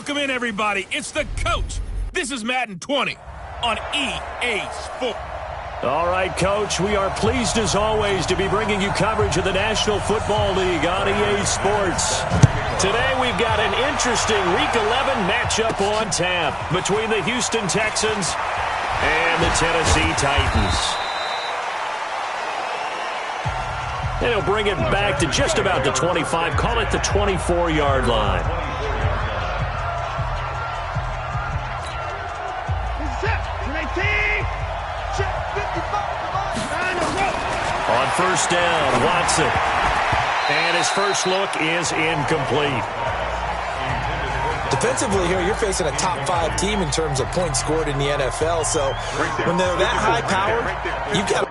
Welcome in, everybody. It's the coach. This is Madden 20 on EA Sports. All right, Coach, we are pleased as always to be bringing you coverage of the National Football League on EA Sports. Today we've got an interesting Week 11 matchup on tap between the Houston Texans and the Tennessee Titans. And he'll bring it back to just about the 25, call it the 24-yard line. On first down, Watson. And his first look is incomplete. Defensively here, you're facing a top 5 team in terms of points scored in the NFL. So when they're that high powered, you've got to...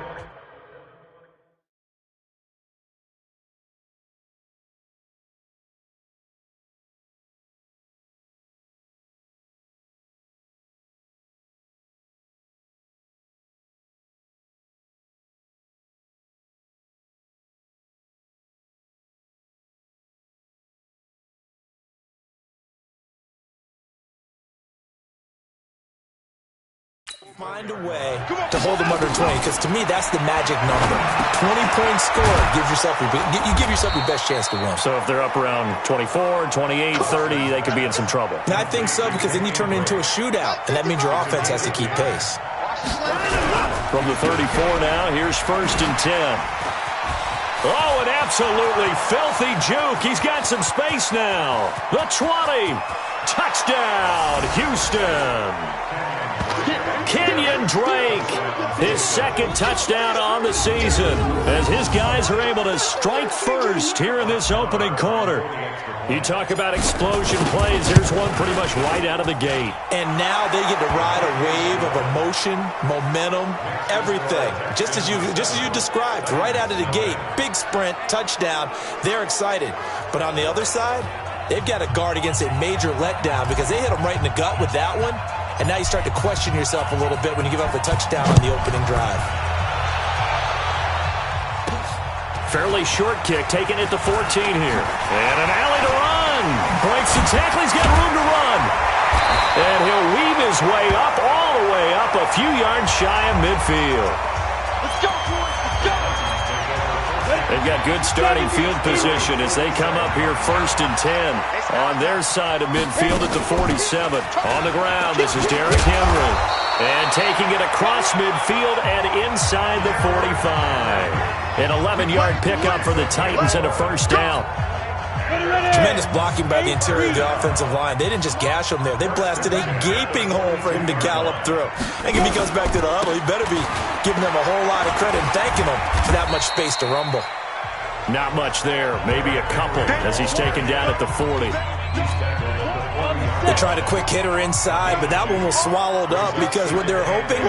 find a way to hold them under 20, because to me that's the magic number. 20 points scored, you give yourself your best chance to win. So if they're up around 24, 28, 30, they could be in some trouble. And I think so, because then you turn it into a shootout, and that means your offense has to keep pace. From the 34 now, here's first and 10. Oh, an absolutely filthy juke. He's got some space now. The 20. Touchdown, Houston. Kenyon Drake, his second touchdown on the season, as his guys are able to strike first here in this opening quarter. You talk about explosion plays, here's one pretty much right out of the gate. And now they get to ride a wave of emotion, momentum, everything. Just as you described, right out of the gate, big sprint, touchdown, they're excited. But on the other side, they've got to guard against a major letdown, because they hit them right in the gut with that one. And now you start to question yourself a little bit when you give up a touchdown on the opening drive. Fairly short kick, taken at the 14 here. And an alley to run. Breaks the tackle, he's got room to run. And he'll weave his way up, all the way up, a few yards shy of midfield. Let's go, boys. Let's go. They've got good starting field position as they come up here first and 10 on their side of midfield at the 47. On the ground, this is Derrick Henry. And taking it across midfield and inside the 45. An 11-yard pickup for the Titans and a first down. Tremendous blocking by the interior of the offensive line. They didn't just gash him there. They blasted a gaping hole for him to gallop through. I think if he goes back to the huddle, he better be giving them a whole lot of credit and thanking them for that much space to rumble. Not much there. Maybe a couple as he's taken down at the 40. They tried a quick hitter inside, but that one was swallowed up, because what they're hoping,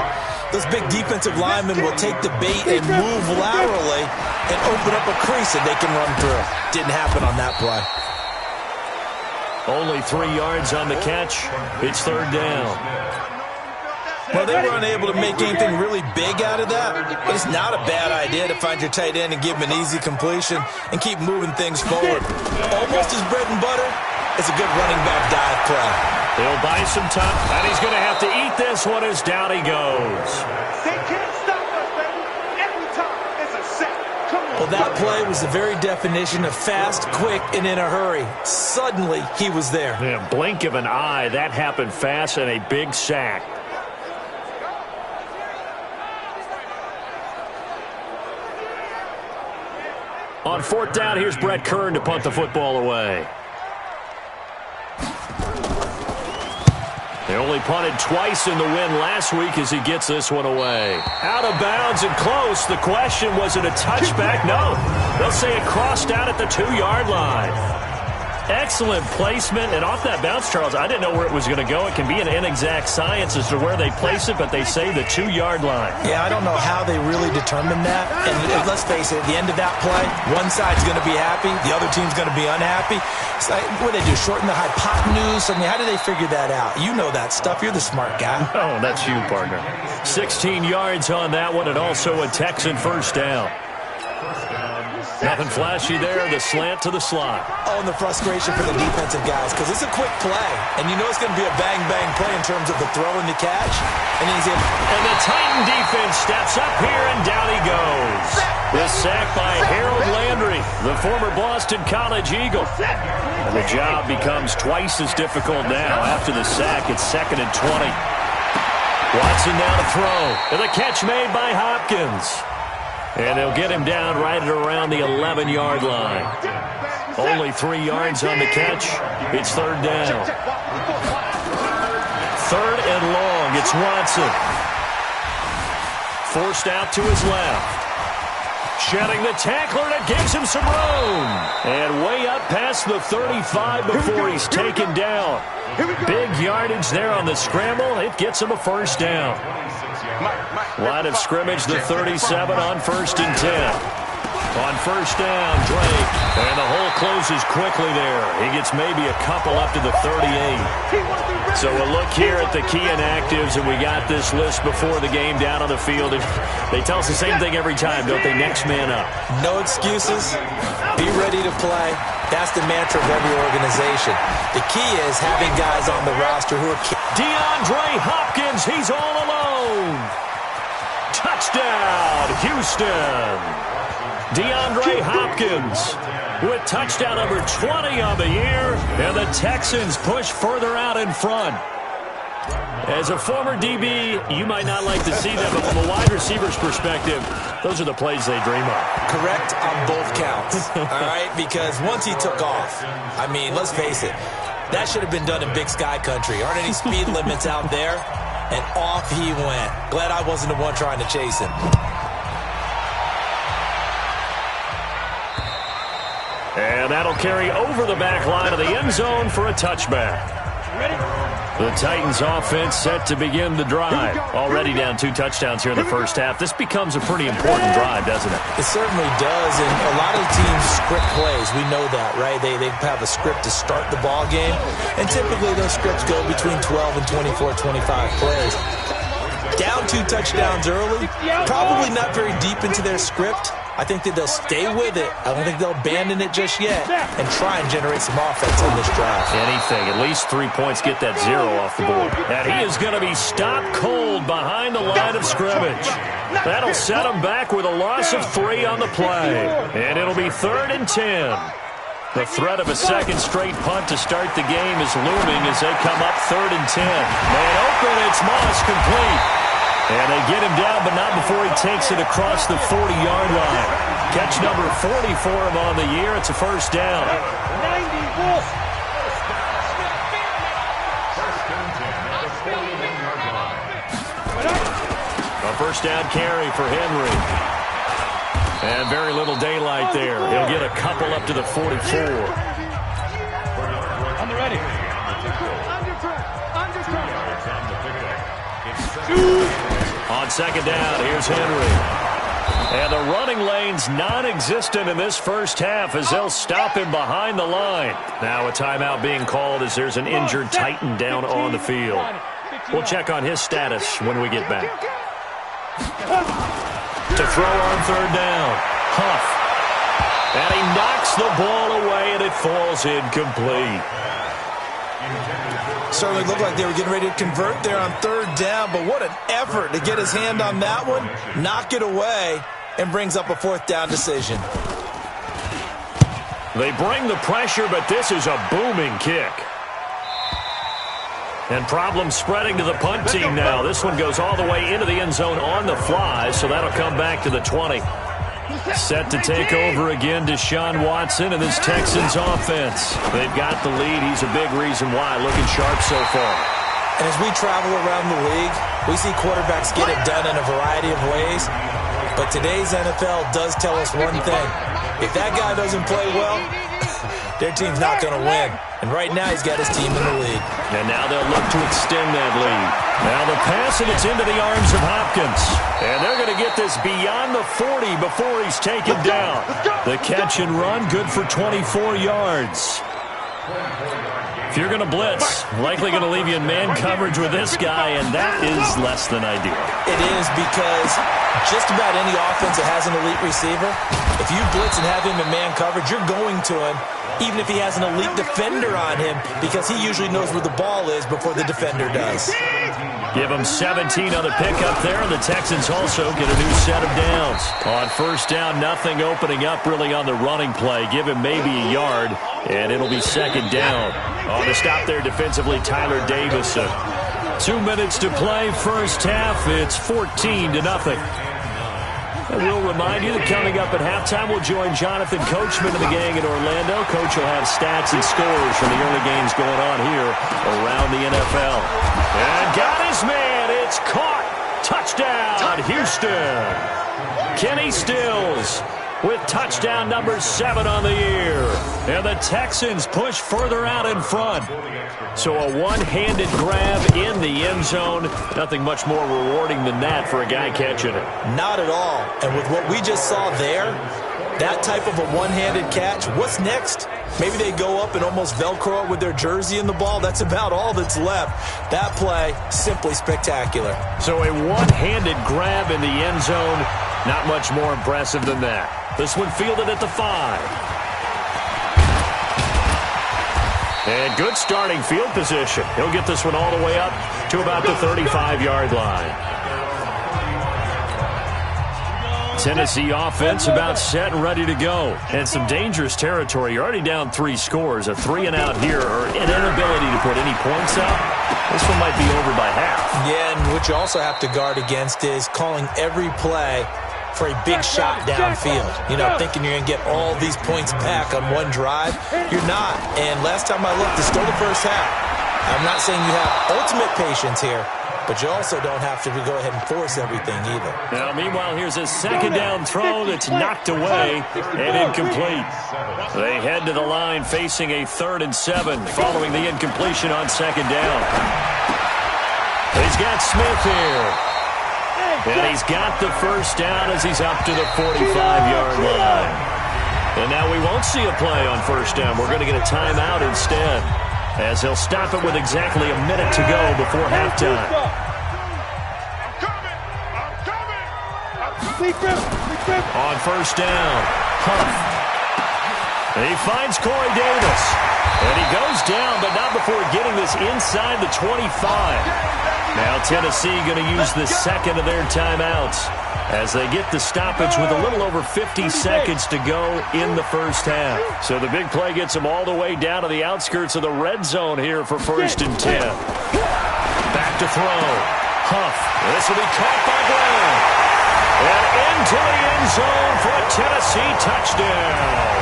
those big defensive linemen will take the bait and move laterally and open up a crease that they can run through. Didn't happen on that play. Only 3 yards on the catch. It's third down. Well, they were unable to make anything really big out of that, but it's not a bad idea to find your tight end and give him an easy completion and keep moving things forward. Almost his bread and butter is a good running back dive play. He'll buy some time, and he's going to have to eat this one as down he goes. They can't stop us, baby. Every time it's a sack. Come on. Well, that play was the very definition of fast, quick, and in a hurry. Suddenly, he was there. Yeah, blink of an eye, that happened fast, and a big sack. On fourth down, here's Brett Kern to punt the football away. They only punted twice in the win last week as he gets this one away. Out of bounds and close. The question, was it a touchback? No. They'll say it crossed out at the 2-yard line. Excellent placement, and off that bounce, Charles, I didn't know where it was going to go. It can be an inexact science as to where they place it, but they say the 2-yard line. Yeah, I don't know how they really determined that. And let's face it, at the end of that play, one side's going to be happy, the other team's going to be unhappy. It's like, what do they do, shorten the hypotenuse? I mean, how do they figure that out? You know that stuff. You're the smart guy. Oh, that's you, partner. 16 yards on that one, and also a Texan first down. Nothing flashy there. The slant to the slot. Oh, and the frustration for the defensive guys, because it's a quick play, and you know it's going to be a bang-bang play in terms of the throw and the catch. And then he's able. And the Titan defense steps up here, and down he goes. The sack by Harold Landry, the former Boston College Eagle. And the job becomes twice as difficult now. After the sack, it's 2nd and 20. Watson now to throw. And the catch made by Hopkins. And they'll get him down right at around the 11-yard line. Only 3 yards on the catch. It's 3rd down. 3rd and long. It's Watson. Forced out to his left. Shedding the tackler, and it gives him some room. And way up past the 35 before he's taken down. Big yardage there on the scramble. It gets him a 1st down. Line of scrimmage, the 37 on 1st and 10. On 1st down, Drake. And the hole closes quickly there. He gets maybe a couple up to the 38. So we'll look here at the key inactives, and we got this list before the game down on the field. And they tell us the same thing every time, don't they? Next man up. No excuses. Be ready to play. That's the mantra of every organization. The key is having guys on the roster who are... DeAndre Hopkins, he's all alone. Touchdown, Houston. DeAndre Hopkins with touchdown number 20 on the year, and the Texans push further out in front. As a former DB, you might not like to see them, but from a wide receiver's perspective, those are the plays they dream of. Correct on both counts, all right? Because once he took off, I mean, let's face it, that should have been done in Big Sky Country. Aren't any speed limits out there? And off he went. Glad I wasn't the one trying to chase him. And that'll carry over the back line of the end zone for a touchback. The Titans offense set to begin the drive. Already down 2 touchdowns here in the first half. This becomes a pretty important drive, doesn't it? It certainly does, and a lot of teams script plays. We know that, right? They have a script to start the ball game, and typically those scripts go between 12 and 24, 25 plays. Down 2 touchdowns early, probably not very deep into their script. I think that they'll stay with it. I don't think they'll abandon it just yet and try and generate some offense on this drive. Anything. At least 3 points, get that 0 off the board. And he is going to be stopped cold behind the line of scrimmage. That'll set him back with a loss of 3 on the play. And it'll be 3rd and 10. The threat of a second straight punt to start the game is looming as they come up 3rd and 10. Man open, it's Moss, complete. And they get him down, but not before he takes it across the 40-yard line. Catch number 40 for him on the year. It's a 1st down. A 1st down carry for Henry. And very little daylight there. He'll get a couple up to the 44. On the ready. On 2nd down, here's Henry. And the running lane's non-existent in this first half as they'll stop him behind the line. Now a timeout being called as there's an injured Titan down on the field. We'll check on his status when we get back. To throw on 3rd down, Huff. And he knocks the ball away, and it falls incomplete. Certainly looked like they were getting ready to convert there on 3rd down, but what an effort to get his hand on that one, knock it away, and brings up a 4th down decision. They bring the pressure, but this is a booming kick. And problems spreading to the punt team now. This one goes all the way into the end zone on the fly, so that'll come back to the 20. Set to take over again, Deshaun Watson and this Texans offense. They've got the lead. He's a big reason why, looking sharp so far. And as we travel around the league, we see quarterbacks get it done in a variety of ways. But today's NFL does tell us one thing. If that guy doesn't play well, their team's not going to win. And right now he's got his team in the lead. And now they'll look to extend that lead. Now the pass, and it's into the arms of Hopkins. And they're going to get this beyond the 40 before he's taken down. The catch and run, good for 24 yards. If you're going to blitz, likely going to leave you in man coverage with this guy, and that is less than ideal. It is, because just about any offense that has an elite receiver, if you blitz and have him in man coverage, you're going to him, even if he has an elite defender on him, because he usually knows where the ball is before the defender does. Give him 17 on the pickup there. The Texans also get a new set of downs. On first down, nothing opening up really on the running play. Give him maybe a yard, and it'll be second down. On the stop there defensively, Tyler Davison. 2 minutes to play, first half. It's 14-0. And we'll remind you that coming up at halftime, we'll join Jonathan Coachman and the gang in Orlando. Coach will have stats and scores from the early games going on here around the NFL. And got his man. It's caught. Touchdown, Houston. Kenny Stills with touchdown number 7 on the year. And the Texans push further out in front. So a one-handed grab in the end zone. Nothing much more rewarding than that for a guy catching it. Not at all. And with what we just saw there, that type of a one-handed catch, what's next? Maybe they go up and almost Velcro it with their jersey in the ball. That's about all that's left. That play, simply spectacular. So a one-handed grab in the end zone. Not much more impressive than that. This one fielded at the 5. And good starting field position. He'll get this one all the way up to about the 35-yard line. Tennessee offense about set and ready to go. And some dangerous territory. You're already down 3 scores. A 3-and-out here, or an inability to put any points up. This one might be over by half. Yeah, and what you also have to guard against is calling every play for a big shot downfield. You know, thinking you're going to get all these points back on one drive. You're not. And last time I looked, it's still the first half. I'm not saying you have ultimate patience here, but you also don't have to go ahead and force everything either. Now, meanwhile, here's a second down throw that's knocked away and incomplete. They head to the line facing a 3rd and 7 following the incompletion on second down. He's got Smith here. And he's got the first down as he's up to the 45-yard line. And now we won't see a play on first down. We're going to get a timeout instead, as he'll stop it with exactly a minute to go before halftime. On first down, Huff. And he finds Corey Davis. And he goes down, but not before getting this inside the 25. Now Tennessee going to use the second of their timeouts as they get the stoppage with a little over 50 seconds to go in the first half. So the big play gets them all the way down to the outskirts of the red zone here for 1st and 10. Back to throw. Huff. This will be caught by Brown. And into the end zone for a Tennessee touchdown.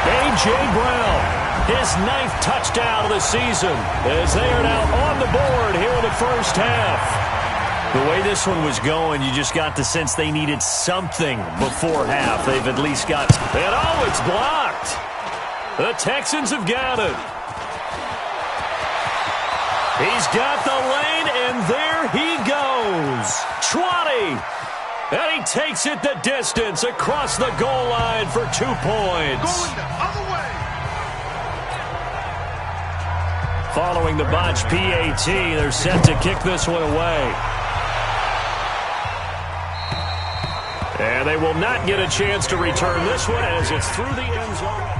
A.J. Brown. His 9th touchdown of the season as they are now on the board here in the first half. The way this one was going, you just got the sense they needed something before half. They've at least got... And oh, it's blocked. The Texans have got it. He's got the lane, and there he goes. 20. And he takes it the distance across the goal line for 2 points. Going the other way. Following the botched PAT, they're set to kick this one away. And they will not get a chance to return this one as it's through the end zone.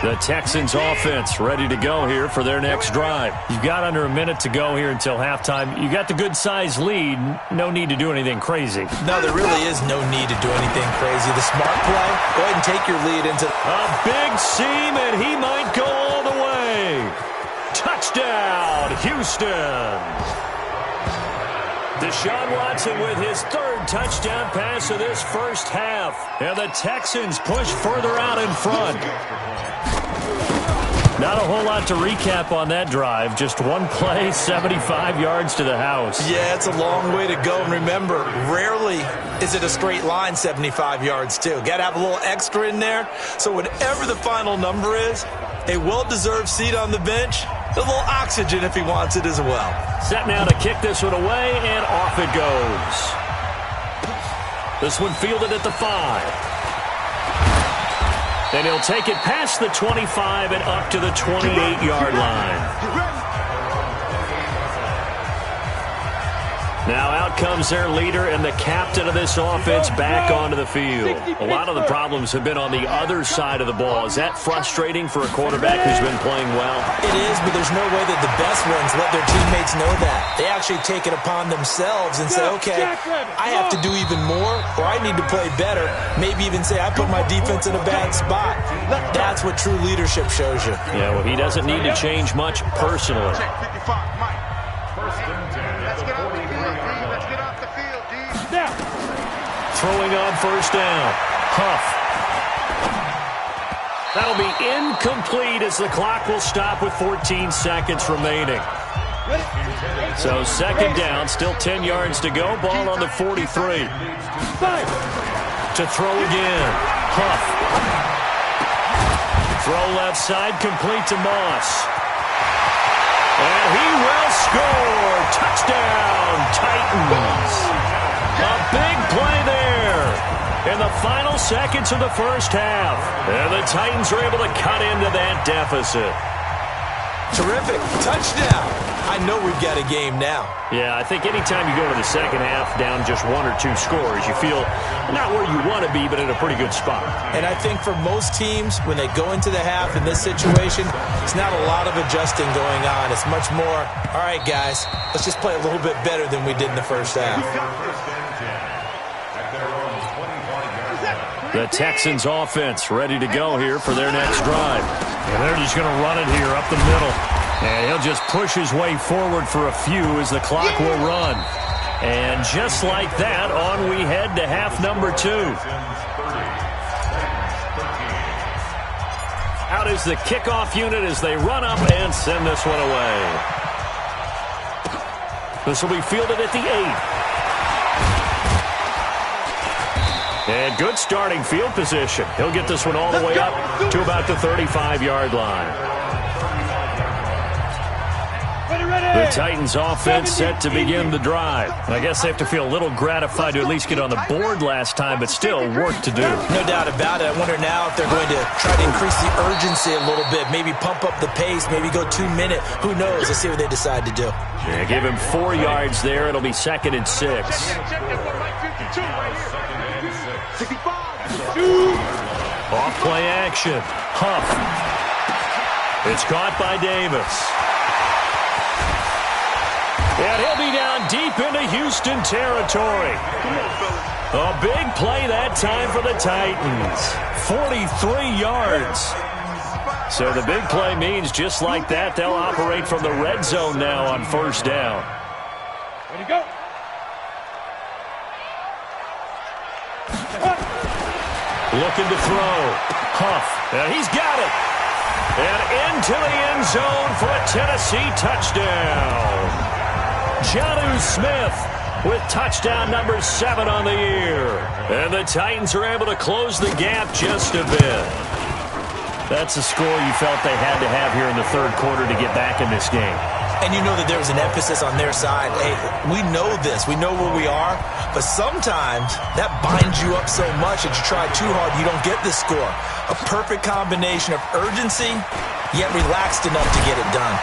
The Texans offense ready to go here for their next drive. You've got under a minute to go here until halftime. You got the good-sized lead. No need to do anything crazy. No, there really is no need to do anything crazy. The smart play, go ahead and take your lead into... A big seam, and he might go all the way. Touchdown, Houston. Deshaun Watson with his 3rd touchdown pass of this first half. And the Texans push further out in front. Not a whole lot to recap on that drive. Just one play, 75 yards to the house. Yeah, it's a long way to go. And remember, rarely is it a straight line 75 yards, too. Got to have a little extra in there. So whatever the final number is, a well-deserved seat on the bench, a little oxygen if he wants it as well. Set now to kick this one away, and off it goes. This one fielded at the 5. And he'll take it past the 25 and up to the 28-yard line. Now out comes their leader and the captain of this offense back onto the field. A lot of the problems have been on the other side of the ball. Is that frustrating for a quarterback who's been playing well? It is, but there's no way that the best ones let their teammates know that. They actually take it upon themselves and say, okay, I have to do even more, or I need to play better. Maybe even say, I put my defense in a bad spot. That's what true leadership shows you. Yeah, well, he doesn't need to change much personally. Throwing on first down. Huff. That'll be incomplete as the clock will stop with 14 seconds remaining. So second down, still 10 yards to go. Ball on the 43. To throw again. Huff. Throw left side, complete to Moss. And he will score. Touchdown, Titans. A big play there in the final seconds of the first half. And the Titans are able to cut into that deficit. Terrific. Touchdown. I know we've got a game now. Yeah, I think anytime you go to the second half down just 1 or 2 scores, you feel not where you want to be, but in a pretty good spot. And I think for most teams, when they go into the half in this situation, it's not a lot of adjusting going on. It's much more, all right, guys, let's just play a little bit better than we did in the first half. The Texans offense ready to go here for their next drive. And they're just going to run it here up the middle. And he'll just push his way forward for a few as the clock will run. And just like that, on we head to half number 2. Out is the kickoff unit as they run up and send this one away. This will be fielded at the 8. And good starting field position. He'll get this one all the way up to about the 35-yard line. The Titans offense set to begin the drive. And I guess they have to feel a little gratified to at least get on the board last time, but still work to do. No doubt about it. I wonder now if they're going to try to increase the urgency a little bit, maybe pump up the pace, maybe go 2 minute. Who knows? Let's see what they decide to do. Yeah, give him 4 yards there. It'll be 2nd and 6. Off play action. Huff. It's caught by Davis. And he'll be down deep into Houston territory. A big play that time for the Titans. 43 yards. So the big play means just like that, they'll operate from the red zone now on first down. Ready to go. Looking to throw. Huff. And he's got it. And into the end zone for a Tennessee touchdown. Jonnu Smith with touchdown number 7 on the year. And the Titans are able to close the gap just a bit. That's a score you felt they had to have here in the third quarter to get back in this game. And you know that there was an emphasis on their side. Hey, we know this. We know where we are. But sometimes that binds you up so much that you try too hard, you don't get this score. A perfect combination of urgency, yet relaxed enough to get it done.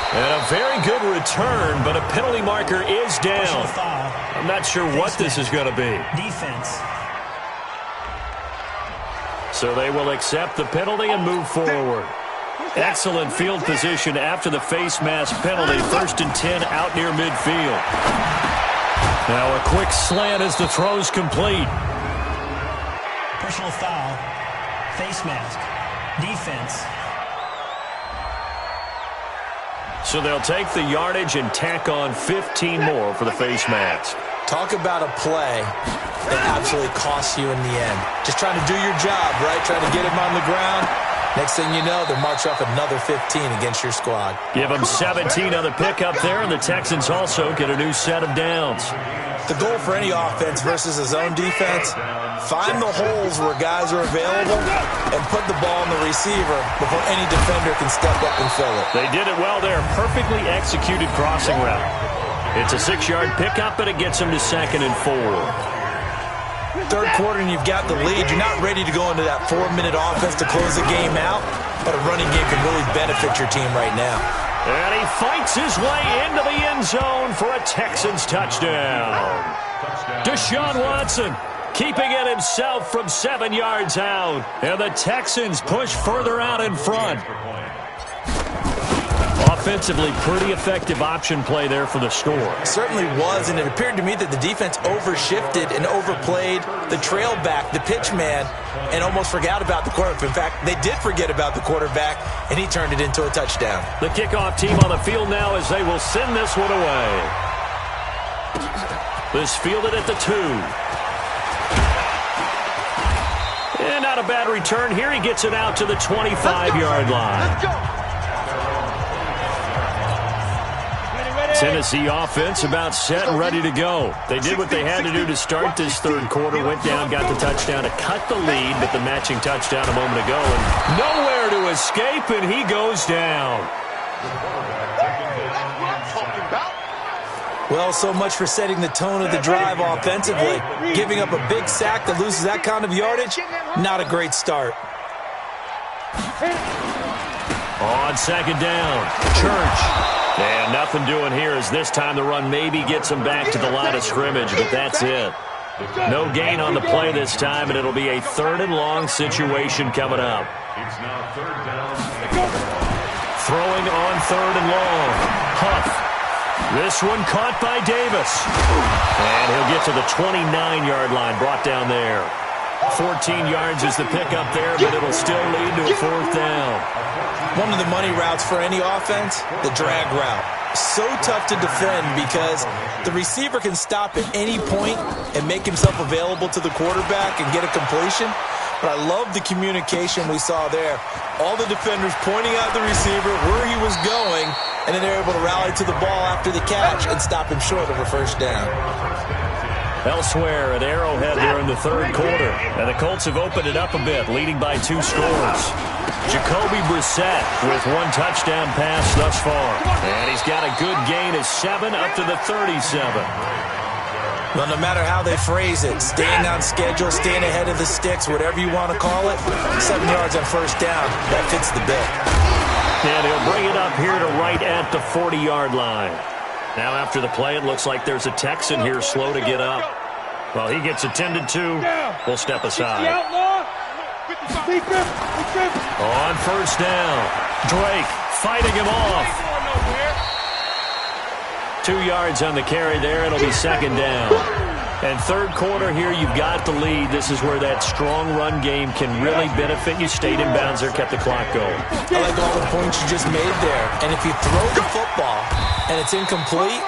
And a very good return, but a penalty marker is down. I'm not sure what this is going to be. Defense. So they will accept the penalty and move forward. Excellent field position after the face mask penalty. 1st and 10 out near midfield. Now a quick slant as the throw's complete. Personal foul. Face mask. Defense. So they'll take the yardage and tack on 15 more for the face mask. Talk about a play that absolutely costs you in the end. Just trying to do your job, right? Trying to get him on the ground. Next thing you know, they'll march off another 15 against your squad. Give them 17 on the pickup there, and the Texans also get a new set of downs. The goal for any offense versus a zone defense, find the holes where guys are available and put the ball in the receiver before any defender can step up and fill it. They did it well there. Perfectly executed crossing route. It's a 6-yard pickup, and it gets them to 2nd and 4. Third quarter and you've got the lead. You're not ready to go into that 4-minute offense to close the game out, but a running game can really benefit your team right now. And he fights his way into the end zone for a Texans touchdown. Deshaun Watson keeping it himself from 7 yards out. And the Texans push further out in front. Offensively, pretty effective option play there for the score. Certainly was, and it appeared to me that the defense overshifted and overplayed the trail back, the pitch man, and almost forgot about the quarterback. In fact, they did forget about the quarterback, and he turned it into a touchdown. The kickoff team on the field now as they will send this one away. This fielded at the 2. And not a bad return here. He gets it out to the 25-yard line. Let's go. Tennessee offense about set and ready to go. They did what they had to do to start this third quarter. Went down, got the touchdown to cut the lead, but the matching touchdown a moment ago. And nowhere to escape, and he goes down. Well, so much for setting the tone of the drive offensively. Giving up a big sack that loses that kind of yardage, not a great start. On second down, Church. And nothing doing here as this time the run maybe gets him back to the line of scrimmage, but that's it. No gain on the play this time, and it'll be a 3rd and long situation coming up. Throwing on 3rd and long. Huff. This one caught by Davis. And he'll get to the 29-yard line, brought down there. 14 yards is the pickup there, but it'll still lead to a 4th down. One of the money routes for any offense, the drag route. So tough to defend because the receiver can stop at any point and make himself available to the quarterback and get a completion. But I love the communication we saw there. All the defenders pointing out the receiver, where he was going, and then they're able to rally to the ball after the catch and stop him short of a 1st down. Elsewhere at Arrowhead here in the 3rd quarter. And the Colts have opened it up a bit, leading by 2 scores. Jacoby Brissett with 1 touchdown pass thus far. And he's got a good gain of 7 up to the 37. Well, no matter how they phrase it, staying on schedule, staying ahead of the sticks, whatever you want to call it, 7 yards on 1st down, that fits the bill. And he'll bring it up here to right at the 40-yard line. Now after the play, it looks like there's a Texan here slow to get up. Well, he gets attended to. We'll step aside. On 1st down, Drake fighting him off. 2 yards on the carry there. It'll be 2nd down. And 3rd quarter here, you've got the lead. This is where that strong run game can really benefit you. Stayed in bounds there, kept the clock going. I like all the points you just made there. And if you throw the football and it's incomplete,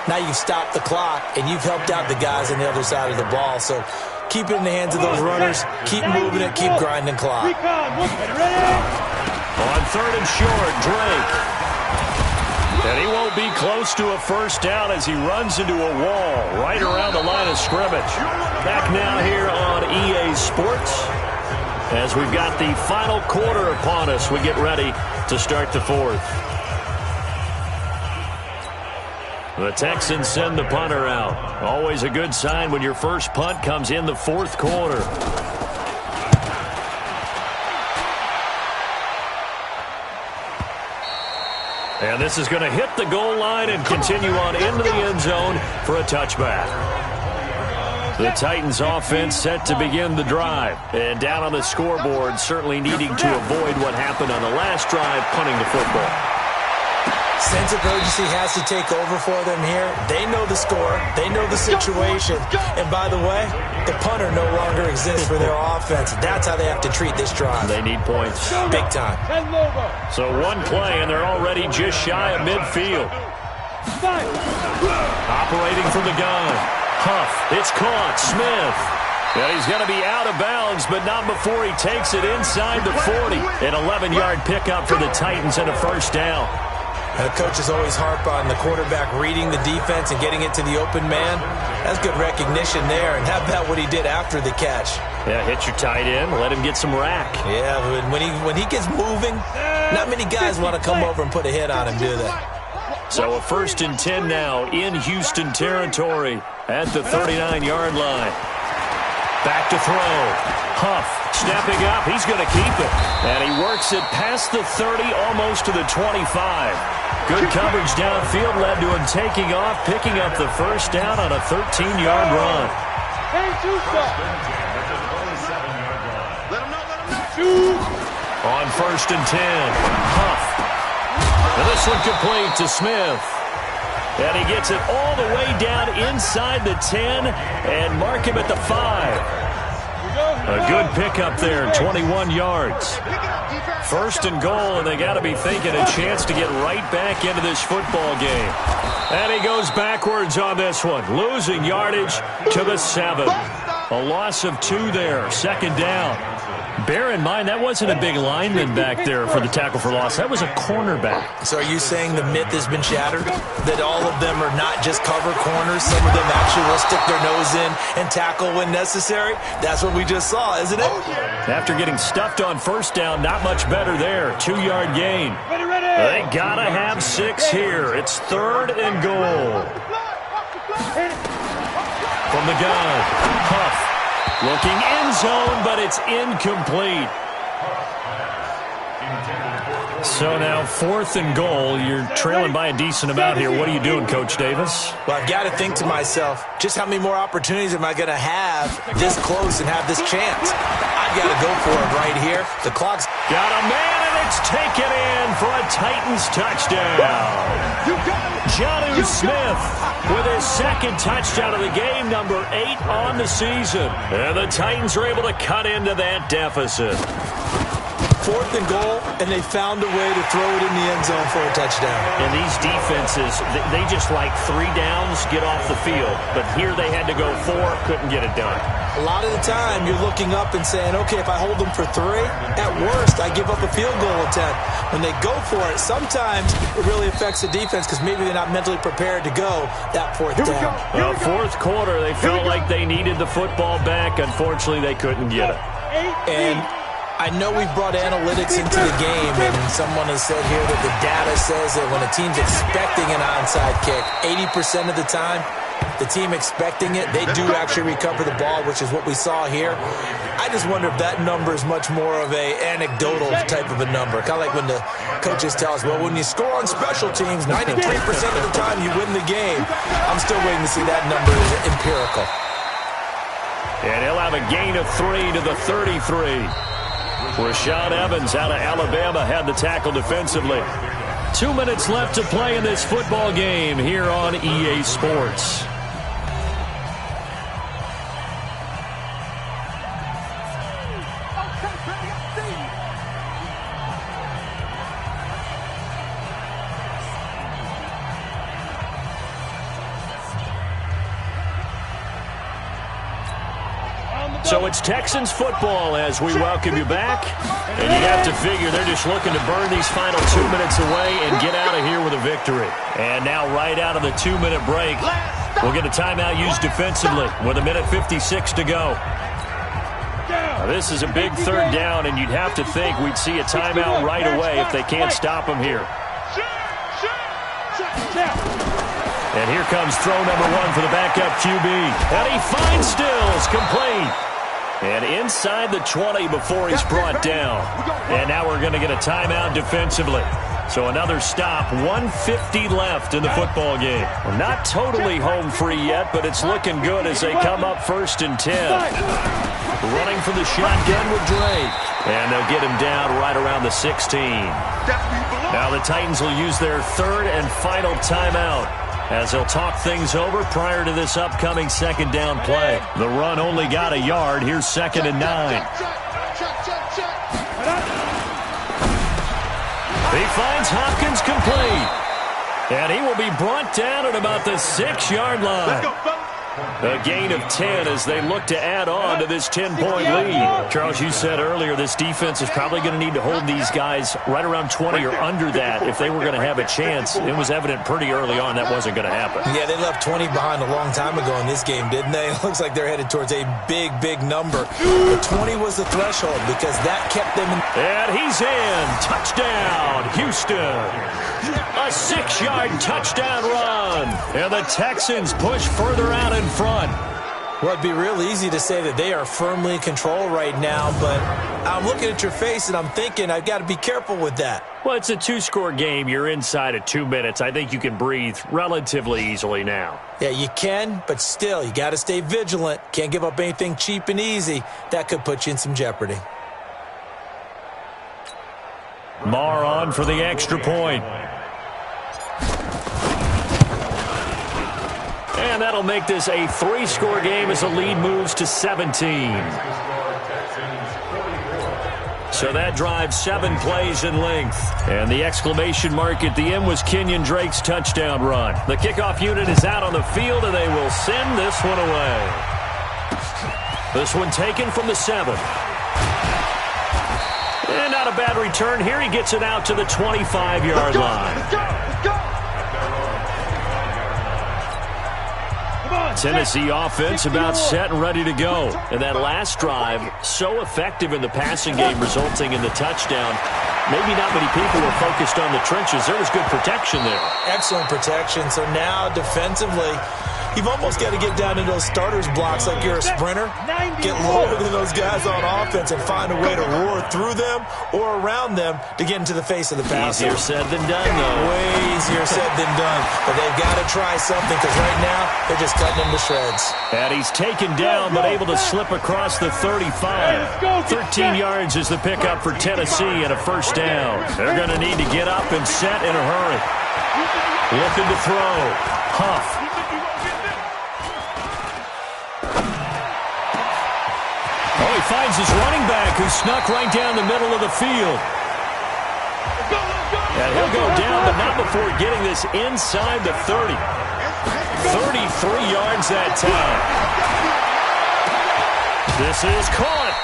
now you've stopped the clock and you've helped out the guys on the other side of the ball. So keep it in the hands of those runners. Keep moving it. Keep grinding clock. On 3rd and short, Drake. And he won't be close to a 1st down as he runs into a wall right around the line of scrimmage. Back now here on EA Sports as we've got the final quarter upon us. We get ready to start the 4th. The Texans send the punter out. Always a good sign when your first punt comes in the 4th quarter. And this is going to hit the goal line and continue on into the end zone for a touchback. The Titans offense set to begin the drive. And down on the scoreboard, certainly needing to avoid what happened on the last drive, punting the football. Sense of urgency has to take over for them here. They know the score. They know the situation. And by the way, the punter no longer exists for their offense. That's how they have to treat this drive. They need points. Big time. So 1 play, and they're already just shy of midfield. Operating from the gun. Huff. It's caught. Smith. And he's going to be out of bounds, but not before he takes it inside the 40. An 11-yard pickup for the Titans and a 1st down. And the coaches always harp on the quarterback reading the defense and getting it to the open man. That's good recognition there. And how about what he did after the catch? Yeah, hit your tight end, let him get some rack. Yeah, when he gets moving, not many guys want to come over and put a hit on him, do they? So a 1st and 10 now in Houston territory at the 39-yard line. Back to throw. Huff stepping up. He's going to keep it. And he works it past the 30, almost to the 25. Good coverage downfield led to him taking off, picking up the first down on a 13-yard run. On 1st and 10, Huff. And this one complete to Smith. And he gets it all the way down inside the 10 and mark him at the 5. A good pickup there, 21 yards. 1st and goal, and they got to be thinking a chance to get right back into this football game. And he goes backwards on this one, losing yardage to the 7. A loss of 2 there, 2nd down. Bear in mind, that wasn't a big lineman back there for the tackle for loss. That was a cornerback. So are you saying the myth has been shattered? That all of them are not just cover corners? Some of them actually will stick their nose in and tackle when necessary? That's what we just saw, isn't it? After getting stuffed on 1st down, not much better there. 2-yard gain. They gotta have 6 here. It's 3rd and goal. From the gun, Huff. Looking end zone, but it's incomplete. So now 4th and goal. You're trailing by a decent amount here. What are you doing, Coach Davis? Well, I've got to think to myself, just how many more opportunities am I going to have this close and have this chance? I've got to go for it right here. The clock's got a man, and it's taken in for a Titans touchdown. Jonnu Smith with his 2nd touchdown of the game, number 8 on the season. And the Titans are able to cut into that deficit. 4th and goal, and they found a way to throw it in the end zone for a touchdown. And these defenses, they just like 3 downs, get off the field. But here they had to go 4, couldn't get it done. A lot of the time, you're looking up and saying, okay, if I hold them for 3, at worst, I give up a field goal attempt. When they go for it, sometimes it really affects the defense because maybe they're not mentally prepared to go that 4th down. 4th quarter, they felt like they needed the football back. Unfortunately, they couldn't get it. And I know we've brought analytics into the game, and someone has said here that the data says that when a team's expecting an onside kick, 80% of the time, the team expecting it, they do actually recover the ball, which is what we saw here. I just wonder if that number is much more of a anecdotal type of a number. Kind of like when the coaches tell us, well, when you score on special teams, 93% of the time you win the game. I'm still waiting to see that number is empirical. And he'll have a gain of 3 to the 33. Rashaan Evans out of Alabama had the tackle defensively. 2 minutes left to play in this football game here on EA Sports. So it's Texans football as we welcome you back. And you have to figure they're just looking to burn these final 2 minutes away and get out of here with a victory. And now right out of the 2-minute break, we'll get a timeout used defensively with 1:56 to go. Now, this is a big 3rd down, and you'd have to think we'd see a timeout right away if they can't stop them here. And here comes throw number 1 for the backup QB. And he finds Stills, complete. And inside the 20 before he's brought down. And now we're going to get a timeout defensively. So another stop, 1:50 left in the football game. Well, not totally home free yet, but it's looking good as they come up 1st and 10. Running from the shotgun with Drake. And they'll get him down right around the 16. Now the Titans will use their 3rd and final timeout as they'll talk things over prior to this upcoming 2nd down play. The run only got a yard. Here's 2nd and 9. He finds Hopkins complete. And he will be brought down at about the 6-yard line. A gain of 10 as they look to add on to this 10-point lead. Charles, you said earlier this defense is probably going to need to hold these guys right around 20 or under that if they were going to have a chance. It was evident pretty early on that wasn't going to happen. Yeah, they left 20 behind a long time ago in this game, didn't they? It looks like they're headed towards a big, big number. But 20 was the threshold because that kept them in. And he's in. Touchdown, Houston. A 6-yard touchdown run. And the Texans push further out in front. Well, it'd be real easy to say that they are firmly in control right now, but I'm looking at your face and I'm thinking I've got to be careful with that. Well, it's a two-score game. You're inside of 2 minutes. I think you can breathe relatively easily now. Yeah, you can, but still, you got to stay vigilant. Can't give up anything cheap and easy. That could put you in some jeopardy. Marr on for the extra point. And that'll make this a 3-score game as the lead moves to 17. So that drives 7 plays in length. And the exclamation mark at the end was Kenyon Drake's touchdown run. The kickoff unit is out on the field, and they will send this one away. This one taken from the 7. And not a bad return here. He gets it out to the 25-yard line. Let's go! Tennessee offense about set and ready to go. And that last drive, so effective in the passing game, resulting in the touchdown. Maybe not many people were focused on the trenches. There was good protection there. Excellent protection. So now defensively, you've almost got to get down into those starters blocks like you're a sprinter. Get lower than those guys on offense and find a way to roar through them or around them to get into the face of the passer. Easier said than done, though. Way easier said than done. But they've got to try something because right now they're just cutting them to shreds. And he's taken down but able to slip across the 35. 13 yards is the pickup for Tennessee and a first down. They're going to need to get up and set in a hurry. Looking to throw. Huff. Oh, he finds his running back who snuck right down the middle of the field. And he'll go down, but not before getting this inside the 30. 33 yards that time. This is caught.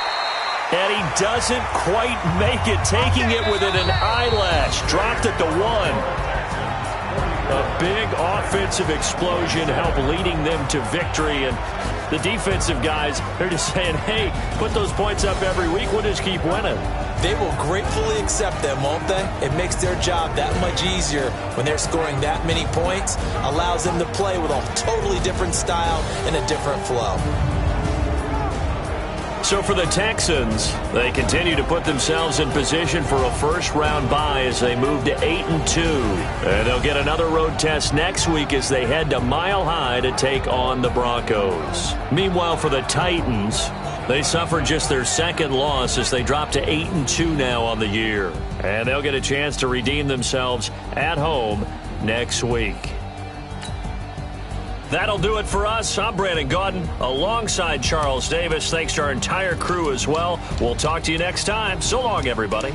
And he doesn't quite make it, taking it within an eyelash. Dropped at the 1. A big offensive explosion helped leading them to victory. And the defensive guys, they're just saying, hey, put those points up every week. We'll just keep winning. They will gratefully accept them, won't they? It makes their job that much easier when they're scoring that many points. Allows them to play with a totally different style and a different flow. So for the Texans, they continue to put themselves in position for a first-round bye as they move to 8-2. And they'll get another road test next week as they head to Mile High to take on the Broncos. Meanwhile, for the Titans, they suffered just their second loss as they drop to 8-2 now on the year. And they'll get a chance to redeem themselves at home next week. That'll do it for us. I'm Brandon Gaudin alongside Charles Davis. Thanks to our entire crew as well. We'll talk to you next time. So long, everybody.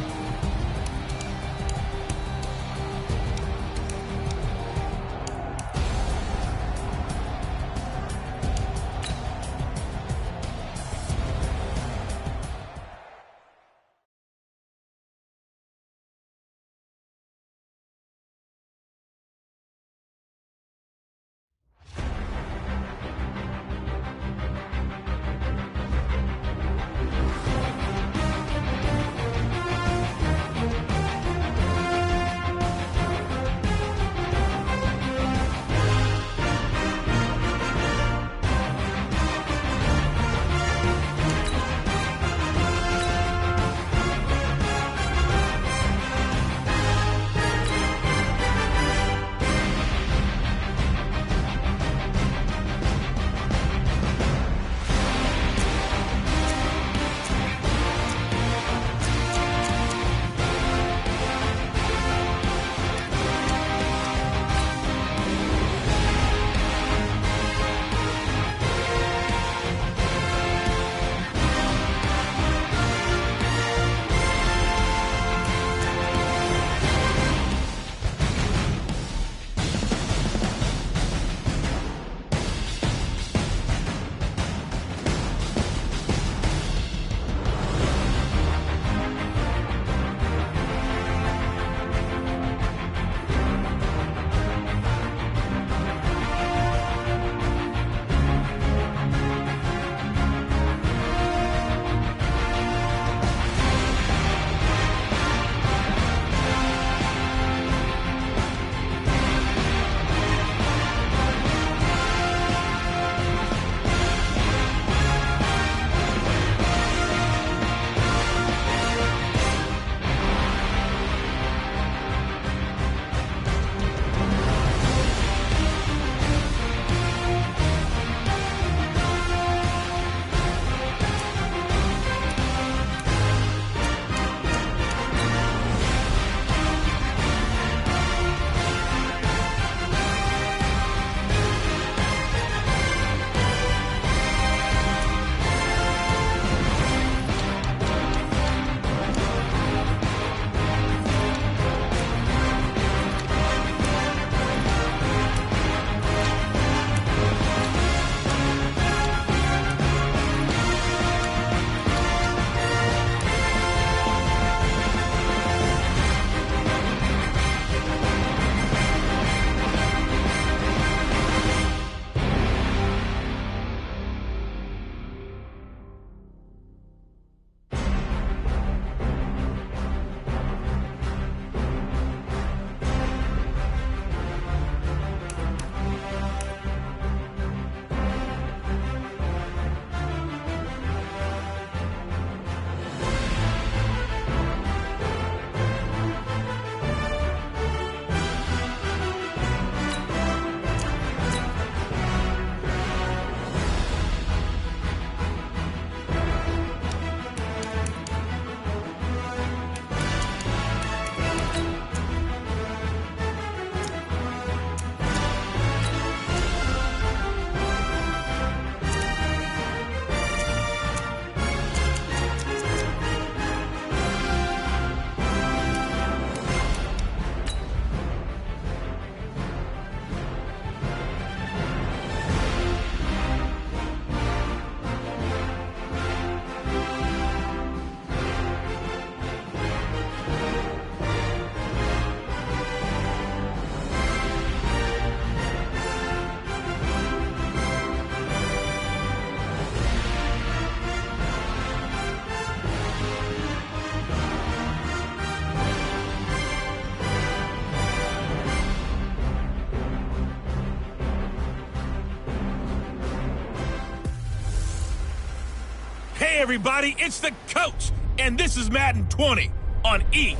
everybody, it's the coach, and this is Madden 20 on EA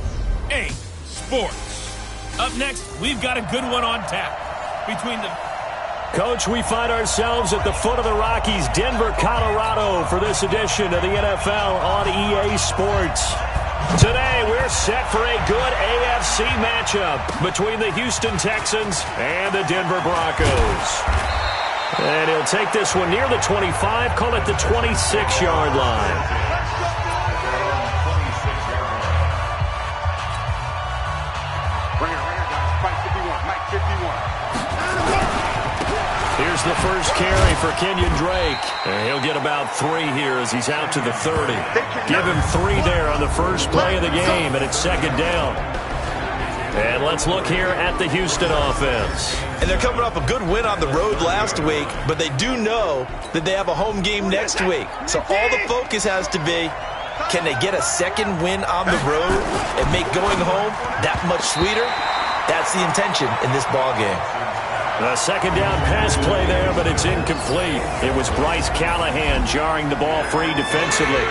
Sports. Up next, we've got a good one on tap between the... Coach, we find ourselves at the foot of the Rockies, Denver, Colorado, for this edition of the NFL on EA Sports. Today, we're set for a good AFC matchup between the Houston Texans and the Denver Broncos. And he'll take this one near the 25, call it the 26-yard line. Here's the first carry for Kenyon Drake. And he'll get about 3 here as he's out to the 30. Give him 3 there on the first play of the game, and it's second down. And let's look here at the Houston offense. And they're coming off a good win on the road last week, but they do know that they have a home game next week. So all the focus has to be, can they get a second win on the road and make going home that much sweeter? That's the intention in this ball game. A second down pass play there, but it's incomplete. It was Bryce Callahan jarring the ball free defensively.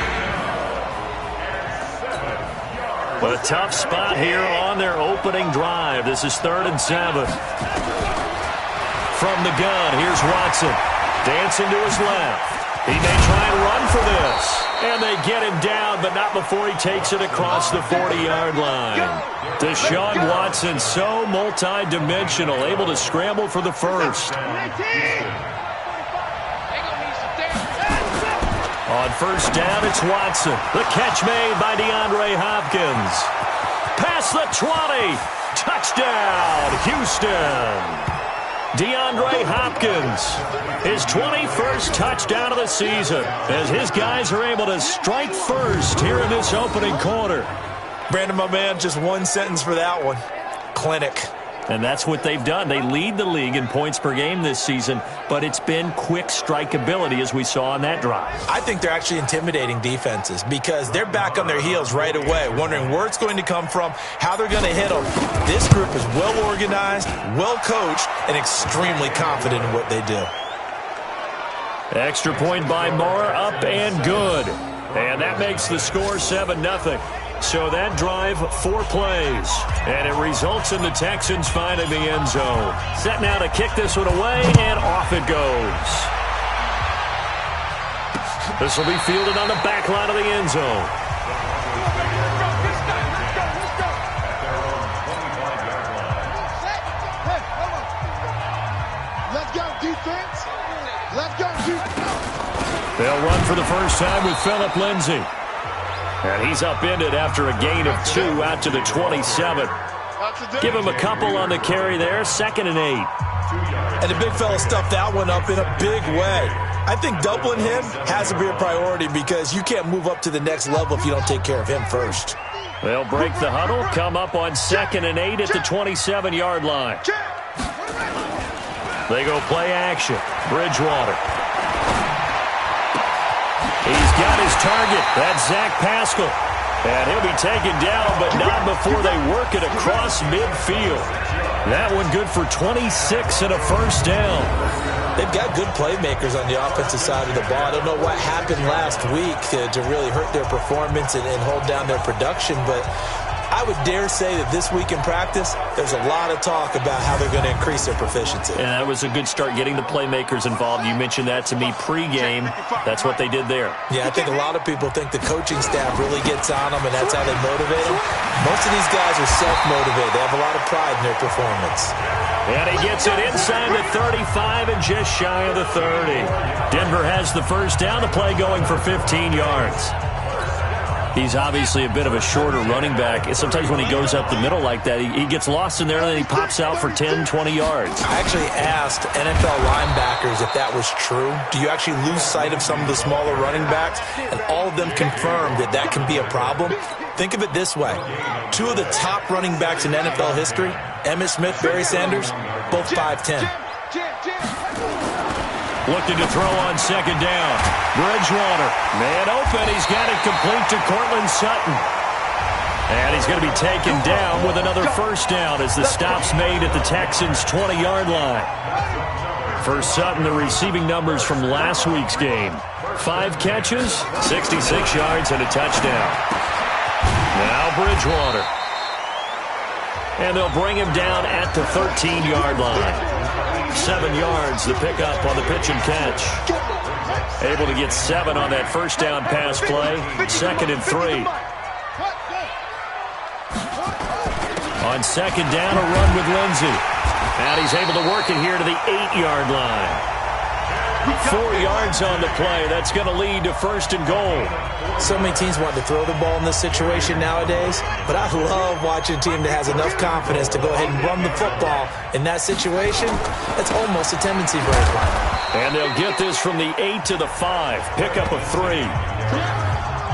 A tough spot here on their opening drive. This is 3rd and 7. From the gun, here's Watson. Dancing to his left. He may try and run for this. And they get him down, but not before he takes it across the 40-yard line. Deshaun Watson, so multi-dimensional, able to scramble for the first. On first down, it's Watson. The catch made by DeAndre Hopkins. Past the 20. Touchdown, Houston. DeAndre Hopkins, his 21st touchdown of the season, as his guys are able to strike first here in this opening quarter. Brandon, my man, just one sentence for that one. Clinic. And that's what they've done. They lead the league in points per game this season, but it's been quick strikeability as we saw on that drive. I think they're actually intimidating defenses because they're back on their heels right away, wondering where it's going to come from, how they're going to hit them. This group is well organized, well coached, and extremely confident in what they do. Extra point by Moore, up and good. And that makes the score 7-0. So that drive, 4 plays, and it results in the Texans finding the end zone. Set now to kick this one away, and off it goes. This will be fielded on the back line of the end zone. Let's go, defense. Let's go, defense. They'll run for the first time with Phillip Lindsay. And he's upended after a gain of 2 out to the 27. Give him a couple on the carry there, 2nd and 8. And the big fella stuffed that one up in a big way. I think doubling him has to be a priority because you can't move up to the next level if you don't take care of him first. They'll break the huddle, come up on 2nd and 8 at the 27-yard line. They go play action. Bridgewater. He's got his target. That's Zach Pascal. And he'll be taken down, but not before they work it across midfield. That one good for 26 and a first down. They've got good playmakers on the offensive side of the ball. I don't know what happened last week to really hurt their performance and hold down their production, but I would dare say that this week in practice, there's a lot of talk about how they're going to increase their proficiency. And that was a good start getting the playmakers involved. You mentioned that to me pregame. That's what they did there. Yeah, I think a lot of people think the coaching staff really gets on them, and that's how they motivate them. Most of these guys are self-motivated. They have a lot of pride in their performance. And he gets it inside the 35 and just shy of the 30. Denver has the first down, the play going for 15 yards. He's obviously a bit of a shorter running back. Sometimes when he goes up the middle like that, he gets lost in there and then he pops out for 10, 20 yards. I actually asked NFL linebackers if that was true. Do you actually lose sight of some of the smaller running backs? And all of them confirmed that that can be a problem. Think of it this way. 2 of the top running backs in NFL history, Emmitt Smith, Barry Sanders, both 5'10". Looking to throw on second down. Bridgewater, man open. He's got it complete to Cortland Sutton. And he's going to be taken down with another first down as the stop's made at the Texans' 20-yard line. For Sutton, the receiving numbers from last week's game. 5 catches, 66 yards, and a touchdown. Now Bridgewater. And they'll bring him down at the 13-yard line. 7 yards, the pickup on the pitch and catch. Able to get 7 on that first down pass play. 2nd and 3. On 2nd down, a run with Lindsey. And he's able to work it here to the 8-yard line. 4 yards on the play. That's going to lead to 1st and goal. So many teams want to throw the ball in this situation nowadays, but I love watching a team that has enough confidence to go ahead and run the football. In that situation, that's almost a tendency break. And they'll get this from the 8 to the 5. Pickup of 3.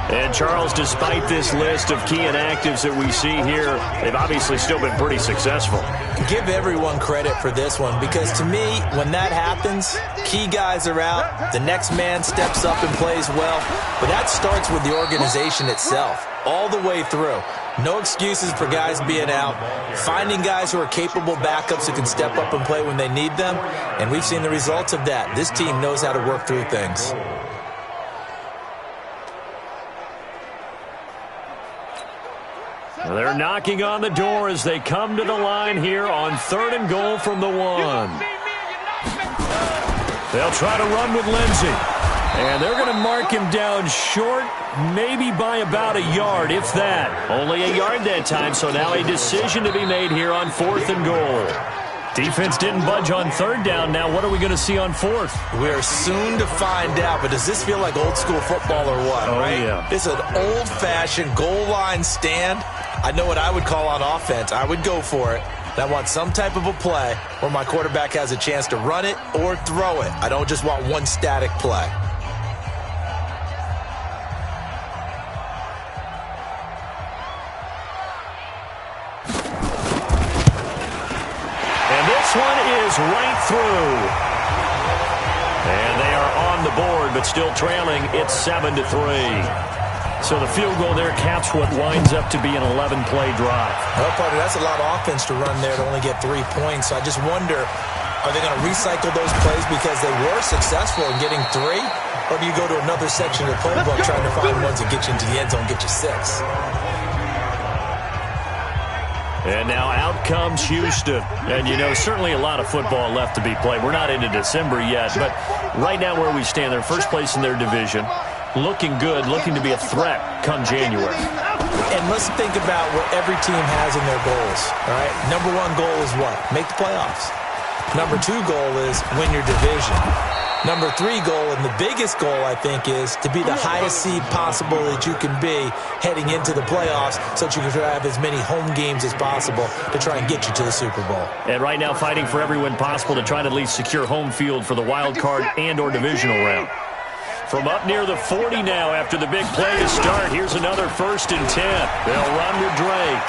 And, Charles, despite this list of key inactives that we see here, they've obviously still been pretty successful. Give everyone credit for this one, because to me, when that happens, key guys are out, the next man steps up and plays well, but that starts with the organization itself, all the way through. No excuses for guys being out, finding guys who are capable backups who can step up and play when they need them, and we've seen the results of that. This team knows how to work through things. They're knocking on the door as they come to the line here on 3rd and goal from the 1. They'll try to run with Lindsey. And they're going to mark him down short, maybe by about a yard, if that. Only a yard that time, so now a decision to be made here on 4th and goal. Defense didn't budge on 3rd down. Now what are we going to see on 4th? We're soon to find out, but does this feel like old school football or what? Oh, right? Yeah. This is an old-fashioned goal line stand. I know what I would call on offense. I would go for it. And I want some type of a play where my quarterback has a chance to run it or throw it. I don't just want one static play. One is right through. And they are on the board, but still trailing. It's 7-3. So the field goal there caps what winds up to be an 11-play drive. Well, partner, that's a lot of offense to run there to only get 3 points. So I just wonder, are they going to recycle those plays because they were successful in getting 3? Or do you go to another section of the playbook trying to find ones that get you into the end zone, get you 6? And now out comes Houston. And, you know, certainly a lot of football left to be played. We're not into December yet, but right now where we stand, they're first place in their division. Looking good, looking to be a threat come January. And let's think about what every team has in their goals, all right? Number 1 goal is what? Make the playoffs. Number 2 goal is win your division. Number 3 goal, and the biggest goal, I think, is to be the highest seed possible that you can be heading into the playoffs so that you can have as many home games as possible to try and get you to the Super Bowl. And right now fighting for every win possible to try to at least secure home field for the wild card and or divisional round. From up near the 40 now after the big play to start, here's another 1st and 10. They'll run with Drake.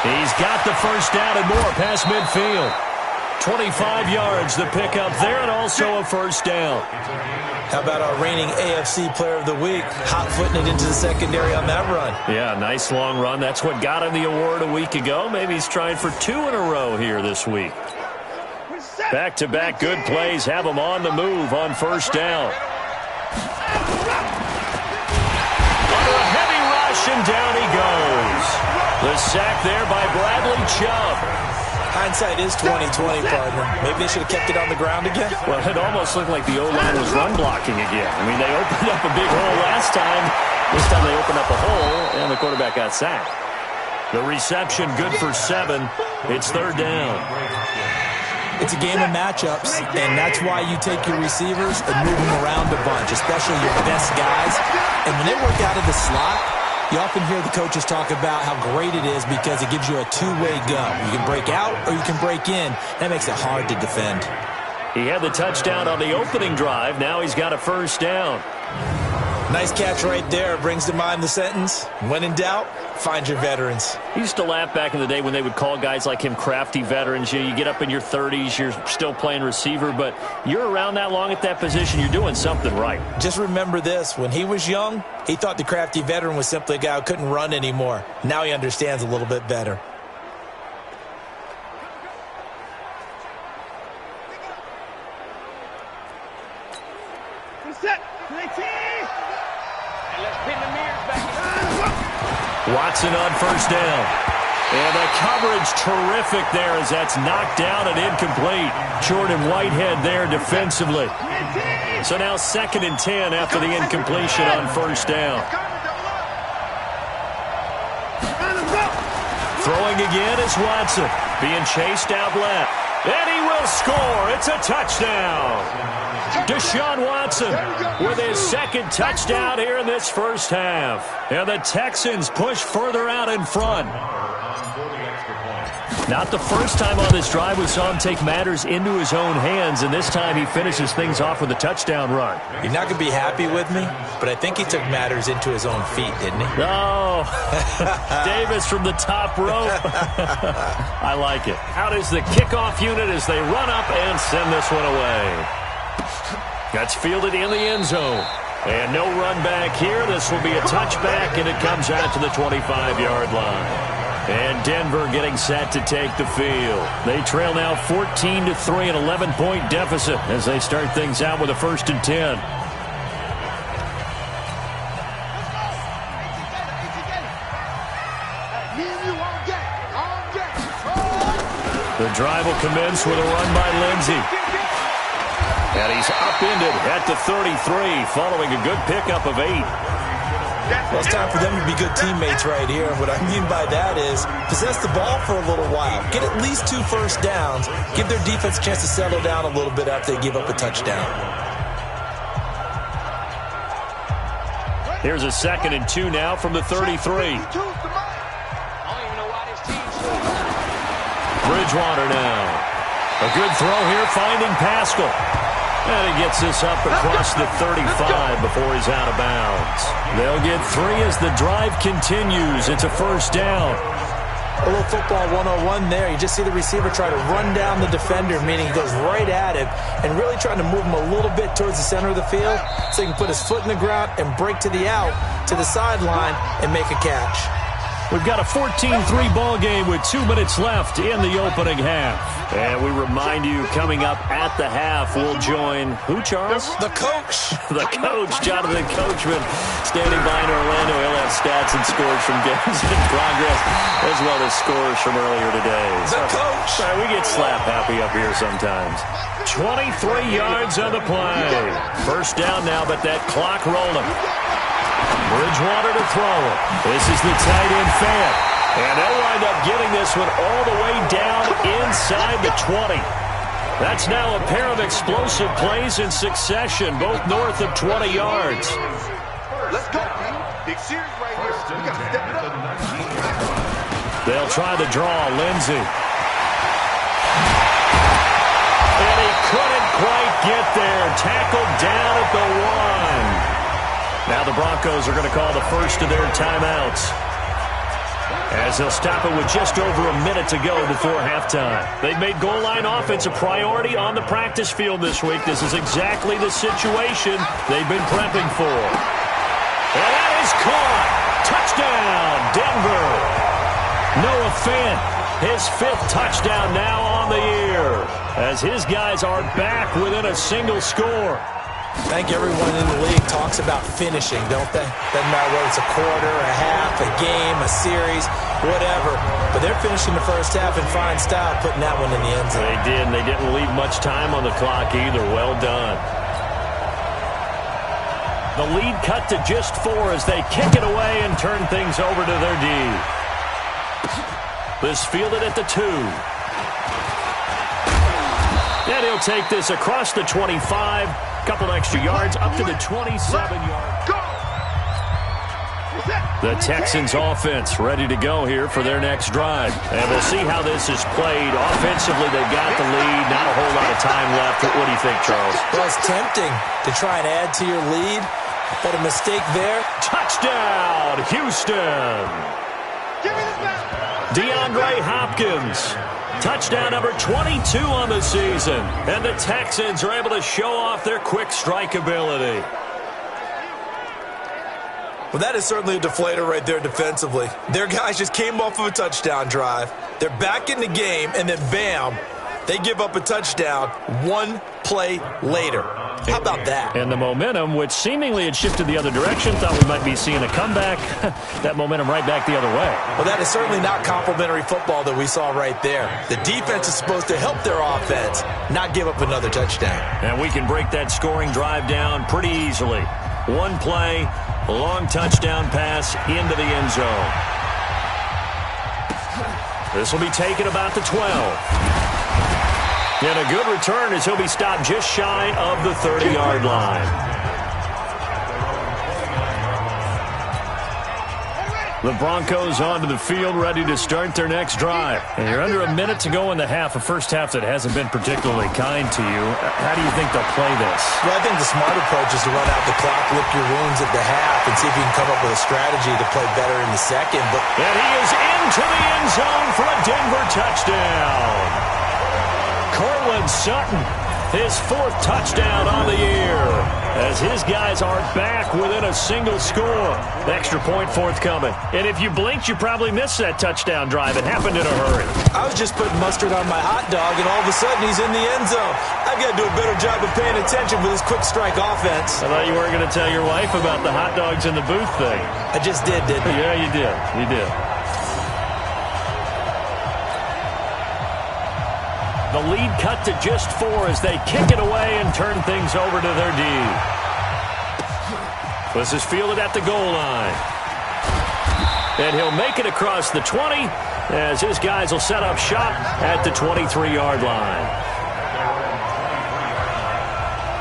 He's got the first down and more past midfield. 25 yards, the pickup there, and also a first down. How about our reigning AFC Player of the Week, hot-footing it into the secondary on that run? Yeah, nice long run. That's what got him the award a week ago. Maybe he's trying for 2 in a row here this week. Back-to-back good plays have him on the move on first down. Under a heavy rush, and down he goes. The sack there by Bradley Chubb. Hindsight is 20/20, partner. Maybe they should have kept it on the ground again. Well, it almost looked like the O-line was run blocking again. I mean, they opened up a big hole last time. This time they opened up a hole, and the quarterback got sacked. The reception good for 7. It's 3rd down. It's a game of matchups, and that's why you take your receivers and move them around a bunch, especially your best guys. And when they work out of the slot, you often hear the coaches talk about how great it is because it gives you a two-way go. You can break out or you can break in. That makes it hard to defend. He had the touchdown on the opening drive. Now he's got a first down. Nice catch right there. Brings to mind the sentence, when in doubt, find your veterans. He used to laugh back in the day when they would call guys like him crafty veterans. You get up in your 30s, you're still playing receiver, but you're around that long at that position, you're doing something right. Just remember this. When he was young, he thought the crafty veteran was simply a guy who couldn't run anymore. Now he understands a little bit better. Set. And let's pin the mirrors back. Watson on first down. And the coverage terrific there as that's knocked down and incomplete. Jordan Whitehead there defensively. So now 2nd and 10 after the incompletion on first down. Throwing again is Watson. Being chased out left. And he will score. It's a touchdown. Deshaun Watson with his 2nd touchdown here in this first half. And the Texans push further out in front. Not the first time on this drive we saw him take matters into his own hands, and this time he finishes things off with a touchdown run. You're not going to be happy with me, but I think he took matters into his own feet, didn't he? Oh, Davis from the top rope. I like it. Out is the kickoff unit as they run up and send this one away. That's fielded in the end zone. And no run back here. This will be a touchback, and it comes out to the 25-yard line. And Denver getting set to take the field. They trail now 14-3, an 11-point deficit as they start things out with a 1st and 10. The drive will commence with a run by Lindsey. And he's upended at the 33 following a good pickup of 8. Well, it's time for them to be good teammates right here. What I mean by that is possess the ball for a little while. Get at least 2 first downs. Give their defense a chance to settle down a little bit after they give up a touchdown. Here's a 2nd and 2 now from the 33. Bridgewater now. A good throw here finding Pascal. And he gets this up across the 35 before he's out of bounds. They'll get 3 as the drive continues. It's a first down. A little football 101 there. You just see the receiver try to run down the defender, meaning he goes right at him, and really trying to move him a little bit towards the center of the field so he can put his foot in the ground and break to the out, to the sideline, and make a catch. We've got a 14-3 ball game with 2 minutes left in the opening half. And we remind you, coming up at the half, we'll join who, Charles? The coach. The coach, Jonathan Coachman, standing by in Orlando. He'll have stats and scores from games in progress, as well as scores from earlier today. The coach. Sorry, we get slap happy up here sometimes. 23 yards on the play. First down now, but that clock rolling. Bridgewater to throw it. This is the tight end fan. And they'll wind up getting this one all the way down inside the 20. That's now a pair of explosive plays in succession, both north of 20 yards. Let's go. Big series right here. We got to step it up. They'll try the draw. Lindsey. And he couldn't quite get there. Tackled down at the 1. Now the Broncos are going to call the first of their timeouts, as they'll stop it with just over a minute to go before halftime. They've made goal line offense a priority on the practice field this week. This is exactly the situation they've been prepping for. And that is caught. Touchdown, Denver. Noah Fant, his 5th touchdown now on the year, as his guys are back within a single score. I think everyone in the league talks about finishing, don't they? Doesn't matter whether it's a quarter, a half, a game, a series, whatever. But they're finishing the first half in fine style, putting that one in the end zone. They did, and they didn't leave much time on the clock either. Well done. The lead cut to just 4 as they kick it away and turn things over to their D. This fielded at the 2. And he'll take this across the 25. Couple extra yards up to the 27-yard. The Texans offense ready to go here for their next drive. And we'll see how this is played. Offensively, they've got the lead. Not a whole lot of time left. What do you think, Charles? Well, it's tempting to try and add to your lead, but a mistake there. Touchdown, Houston. DeAndre Hopkins. Touchdown number 22 on the season. And the Texans are able to show off their quick strike ability. Well, that is certainly a deflator right there defensively. Their guys just came off of a touchdown drive. They're back in the game, and then bam, They give up a touchdown one play later. How about that? And the momentum, which seemingly had shifted the other direction, thought we might be seeing a comeback. That momentum right back the other way. Well, that is certainly not complimentary football that we saw right there. The defense is supposed to help their offense, not give up another touchdown. And we can break that scoring drive down pretty easily. One play, a long touchdown pass into the end zone. This will be taken about the 12. And a good return as he'll be stopped just shy of the 30-yard line. The Broncos onto the field, ready to start their next drive. And you're under a minute to go in the half, a first half that hasn't been particularly kind to you. How do you think they'll play this? Well, I think the smart approach is to run out the clock, lick your wounds at the half, and see if you can come up with a strategy to play better in the second. And he is into the end zone for a Denver touchdown. Cortland Sutton, his 4th touchdown on the year, as his guys are back within a single score. Extra point forthcoming. And if you blinked, you probably missed that touchdown drive. It happened in a hurry. I was just putting mustard on my hot dog, and all of a sudden he's in the end zone. I've got to do a better job of paying attention with this quick strike offense. I thought you weren't going to tell your wife about the hot dogs in the booth thing. I just did, didn't I? Yeah, you did. You did. The lead cut to just 4 as they kick it away and turn things over to their D. This is fielded at the goal line. And he'll make it across the 20 as his guys will set up shop at the 23-yard line.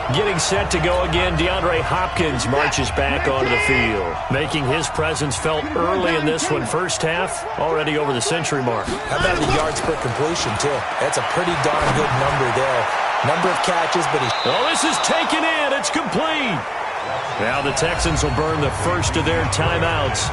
Getting set to go again, DeAndre Hopkins marches back onto the field, making his presence felt early in this one. First half, already over the century mark. How about the yards per completion, too? That's a pretty darn good number there. Number of catches, but he's... Oh, this is taken in. It's complete. Now the Texans will burn the first of their timeouts,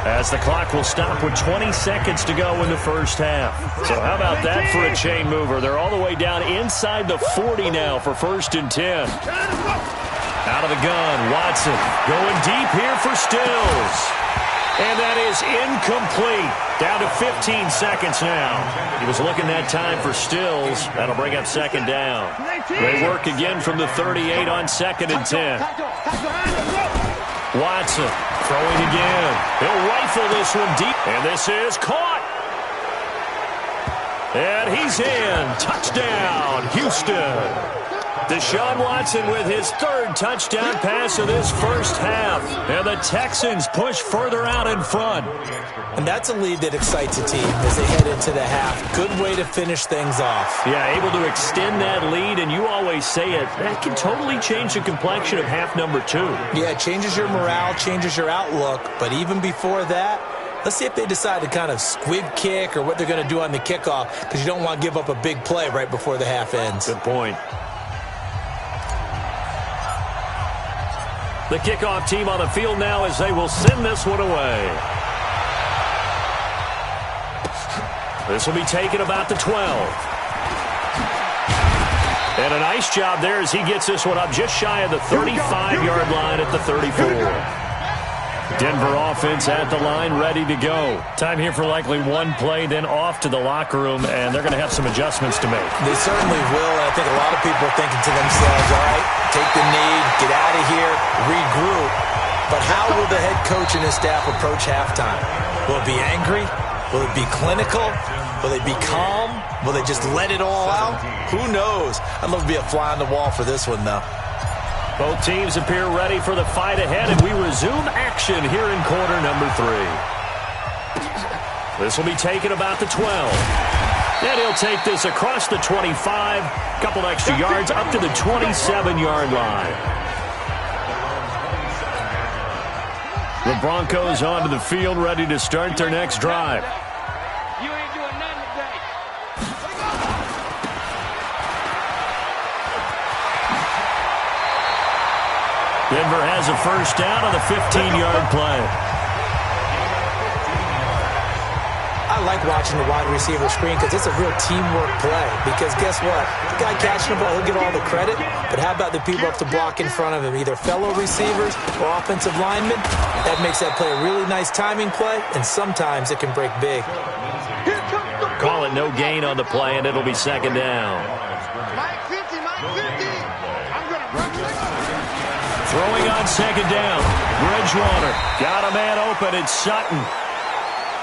as the clock will stop with 20 seconds to go in the first half. So how about that for a chain mover? They're all the way down inside the 40 now for 1st and 10. Out of the gun, Watson going deep here for Stills. And that is incomplete. Down to 15 seconds now. He was looking that time for Stills. That'll bring up 2nd down. They work again from the 38 on 2nd and 10. Watson throwing again. He'll rifle this one deep. And this is caught. And he's in. Touchdown, Houston. Deshaun Watson with his 3rd touchdown pass of this first half. And the Texans push further out in front. And that's a lead that excites a team as they head into the half. Good way to finish things off. Yeah, able to extend that lead, and you always say it, that can totally change the complexion of half number 2. Yeah, it changes your morale, changes your outlook. But even before that, let's see if they decide to kind of squib kick or what they're going to do on the kickoff, because you don't want to give up a big play right before the half ends. Good point. The kickoff team on the field now as they will send this one away. This will be taken about the 12. And a nice job there as he gets this one up just shy of the 35-yard line at the 34. Denver offense at the line, ready to go. Time here for likely one play, then off to the locker room, and they're going to have some adjustments to make. They certainly will, and I think a lot of people are thinking to themselves, all right, take the knee, get out of here, regroup. But how will the head coach and his staff approach halftime? Will it be angry? Will it be clinical? Will they be calm? Will they just let it all out? Who knows? I'd love to be a fly on the wall for this one, though. Both teams appear ready for the fight ahead, and we resume action here in quarter number 3. This will be taken about the 12. And he'll take this across the 25, couple extra yards up to the 27-yard line. The Broncos onto the field, ready to start their next drive. You ain't doing nothing today. Denver has a first down on the 15-yard play. I like watching the wide receiver screen because it's a real teamwork play. Because guess what? The guy catching the ball, he'll get all the credit. But how about the people up to block in front of him? Either fellow receivers or offensive linemen. That makes that play a really nice timing play, and sometimes it can break big. Call it but no gain on the play, and it'll be second down. Mike 50, Mike 50. I'm going to run. Throwing on second down. Bridgewater got a man open. It's Sutton.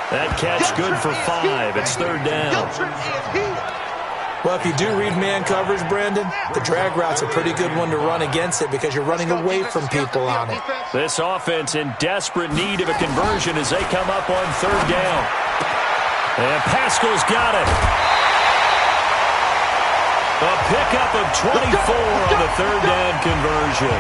That catch good for 5. It's third down. Well, if you do read man coverage, Brandon, the drag route's a pretty good one to run against it because you're running away from people on it. This offense in desperate need of a conversion as they come up on third down. And Pascal's got it. A pickup of 24 on the third down conversion.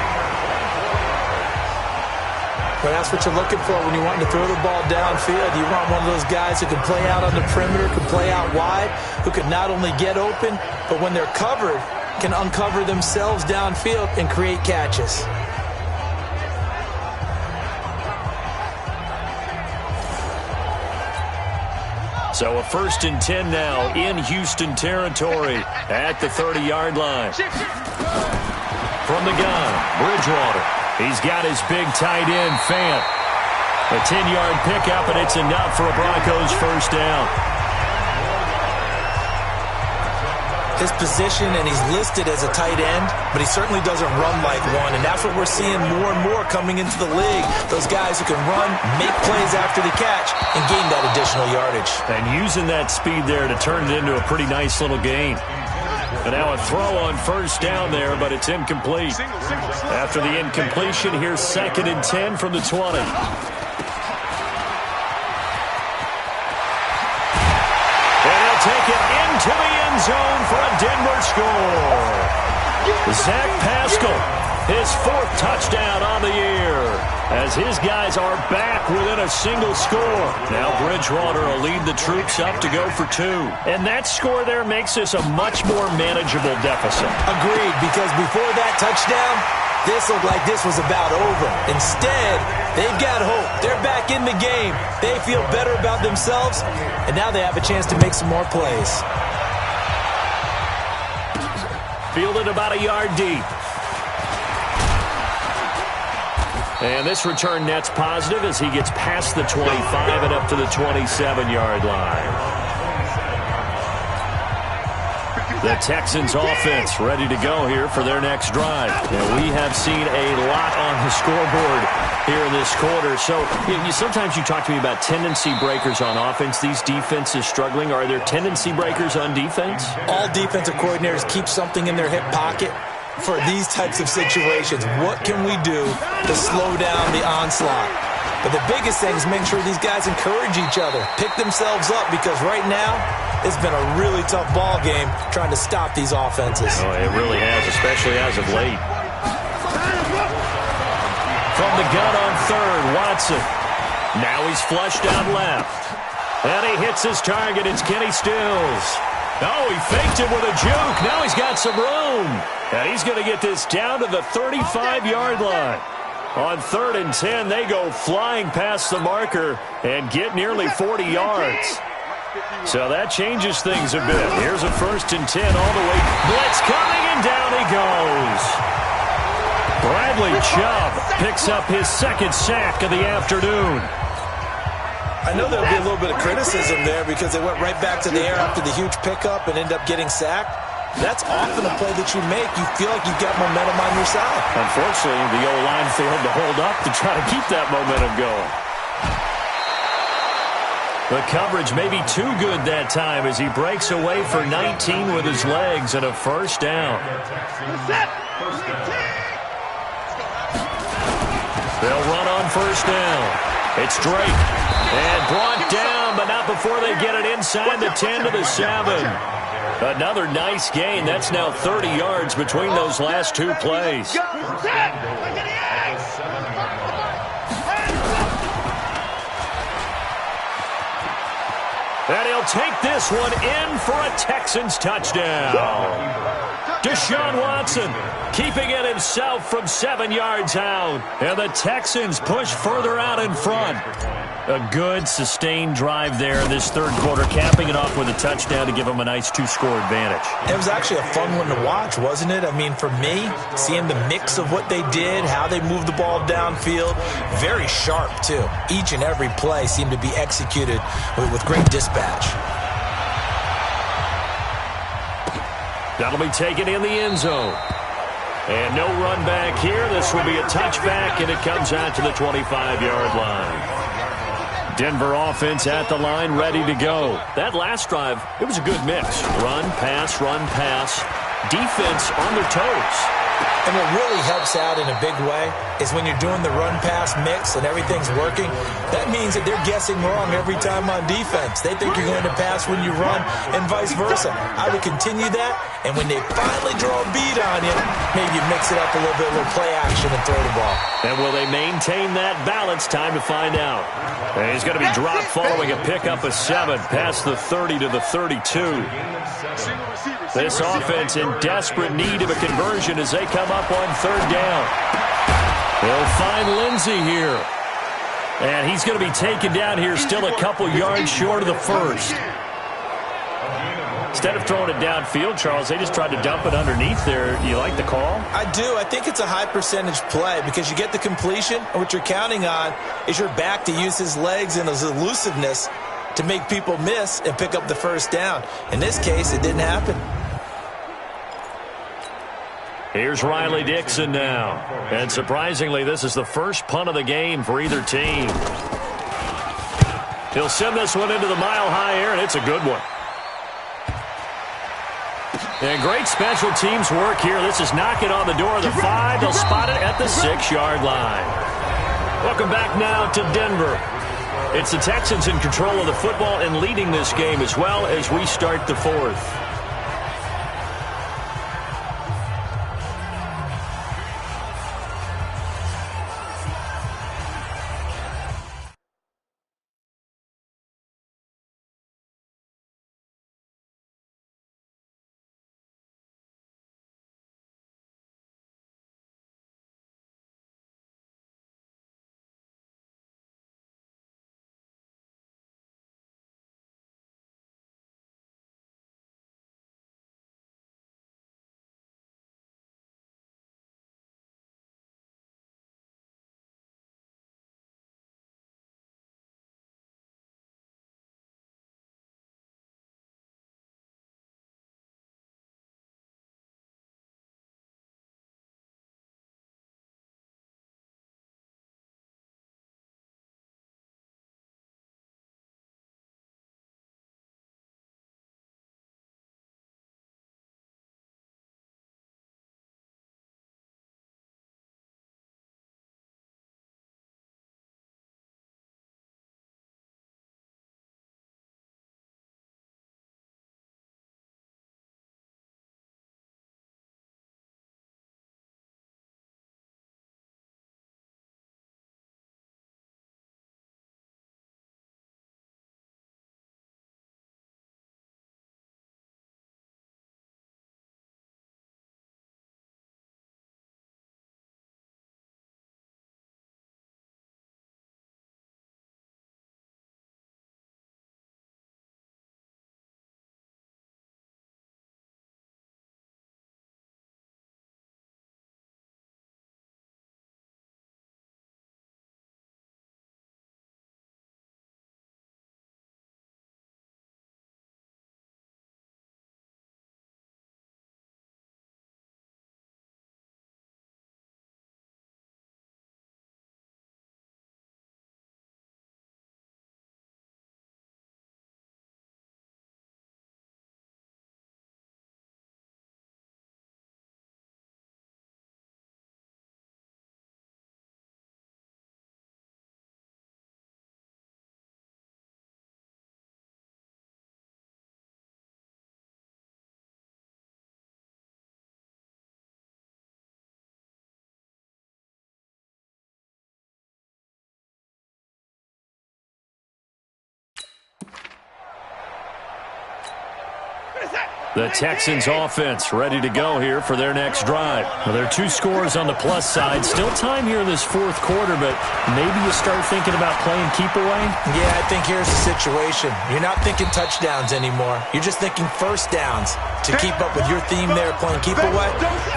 But that's what you're looking for when you want to throw the ball downfield. You want one of those guys who can play out on the perimeter, can play out wide, who can not only get open, but when they're covered, can uncover themselves downfield and create catches. So a 1st and 10 now in Houston territory at the 30-yard line. From the gun, Bridgewater. He's got his big tight end, Fant. A 10-yard pickup, and it's enough for a Broncos first down. His position, and he's listed as a tight end, but he certainly doesn't run like one, and that's what we're seeing more and more coming into the league. Those guys who can run, make plays after the catch, and gain that additional yardage. And using that speed there to turn it into a pretty nice little gain. And now a throw on first down there, but it's incomplete. After the incompletion, here's 2nd and 10 from the 20. And he'll take it into the end zone for a Denver score. Zach Pascal, his 4th touchdown on the year, as his guys are back within a single score. Now Bridgewater will lead the troops up to go for 2. And that score there makes this a much more manageable deficit. Agreed, because before that touchdown, this looked like this was about over. Instead, they've got hope. They're back in the game. They feel better about themselves, and now they have a chance to make some more plays. Fielded about a yard deep. And this return net's positive as he gets past the 25 and up to the 27-yard line. The Texans offense ready to go here for their next drive. And we have seen a lot on the scoreboard here in this quarter. So sometimes you talk to me about tendency breakers on offense. These defenses struggling. Are there tendency breakers on defense? All defensive coordinators keep something in their hip pocket for these types of situations. What can we do to slow down the onslaught? But the biggest thing is make sure these guys encourage each other, pick themselves up, because right now it's been a really tough ball game trying to stop these offenses. Oh, it really has, especially as of late. From the gun on third, Watson. Now he's flushed out left. And he hits his target. It's Kenny Stills. Oh, he faked it with a juke. Now he's got some room. And he's going to get this down to the 35-yard line. On 3rd and 10, they go flying past the marker and get nearly 40 yards. So that changes things a bit. Here's a 1st and 10 all the way. Blitz coming, and down he goes. Bradley Chubb picks up his 2nd sack of the afternoon. I know there'll be a little bit of criticism there because they went right back to the air after the huge pickup and end up getting sacked. That's often a play that you make. You feel like you've got momentum on your side. Unfortunately, the O-line failed to hold up to try to keep that momentum going. The coverage may be too good that time as he breaks away for 19 with his legs and a first down. They'll run on first down. It's Drake. And brought down, but not before they get it inside the 10 to the 7. Another nice gain. That's now 30 yards between those last 2 plays. And he'll take this one in for a Texans touchdown. Deshaun Watson keeping it himself from 7 yards out. And the Texans push further out in front. A good, sustained drive there in this third quarter, capping it off with a touchdown to give them a nice 2-score advantage. It was actually a fun one to watch, wasn't it? I mean, for me, seeing the mix of what they did, how they moved the ball downfield, very sharp, too. Each and every play seemed to be executed with great dispatch. That'll be taken in the end zone. And no run back here. This will be a touchback, and it comes out to the 25-yard line. Denver offense at the line, ready to go. That last drive, it was a good mix. Run, pass, run, pass. Defense on their toes. And what really helps out in a big way is when you're doing the run-pass mix and everything's working, that means that they're guessing wrong every time on defense. They think you're going to pass when you run and vice versa. I would continue that, and when they finally draw a beat on you, maybe you mix it up a little bit, a little play action and throw the ball. And will they maintain that balance? Time to find out. And he's going to be dropped following a pickup of 7 past the 30 to the 32. This offense in desperate need of a conversion as they come up on 3rd down. They'll find Lindsey here. And he's going to be taken down here still a couple yards short of the first. Instead of throwing it downfield, Charles, they just tried to dump it underneath there. You like the call? I do. I think it's a high percentage play because you get the completion, and what you're counting on is your back to use his legs and his elusiveness to make people miss and pick up the first down. In this case, it didn't happen. Here's Riley Dixon now. And surprisingly, this is the first punt of the game for either team. He'll send this one into the mile-high air, and it's a good one. And great special teams work here. This is knocking on the door of the 5. They'll spot it at the 6-yard line. Welcome back now to Denver. It's the Texans in control of the football and leading this game as well as we start the 4th. The Texans offense ready to go here for their next drive. Well, there are 2 scores on the plus side. Still time here in this 4th quarter, but maybe you start thinking about playing keep away? Yeah, I think here's the situation. You're not thinking touchdowns anymore. You're just thinking first downs. To keep up with your theme there, playing keep away,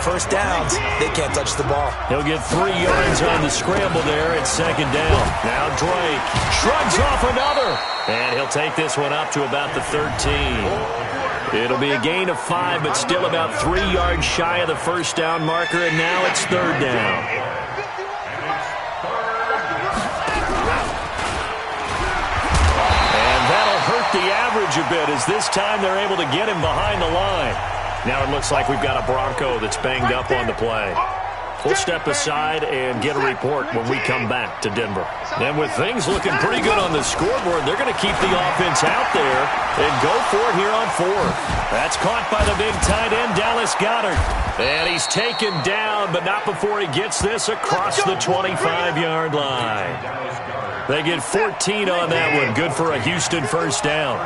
first downs, they can't touch the ball. He'll get 3 yards on the scramble there at 2nd down. Now Drake shrugs off another, and he'll take this one up to about the 13. It'll be a gain of 5, but still about 3 yards shy of the first down marker, and now it's third down. And that'll hurt the average a bit, as this time they're able to get him behind the line. Now it looks like we've got a Bronco that's banged up on the play. We'll step aside and get a report when we come back to Denver. And with things looking pretty good on the scoreboard, they're going to keep the offense out there and go for it here on fourth. That's caught by the big tight end, Dallas Goedert. And he's taken down, but not before he gets this across the 25-yard line. They get 14 on that one. Good for a Houston first down.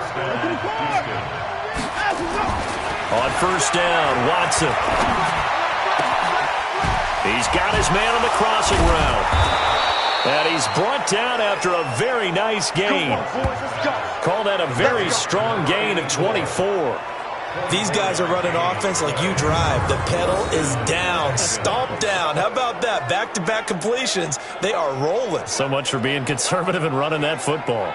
On first down, Watson. He's got his man on the crossing route. And he's brought down after a very nice gain. Call that a very strong gain of 24. These guys are running offense like you drive. The pedal is down, stomp down. How about that? Back-to-back completions. They are rolling. So much for being conservative and running that football.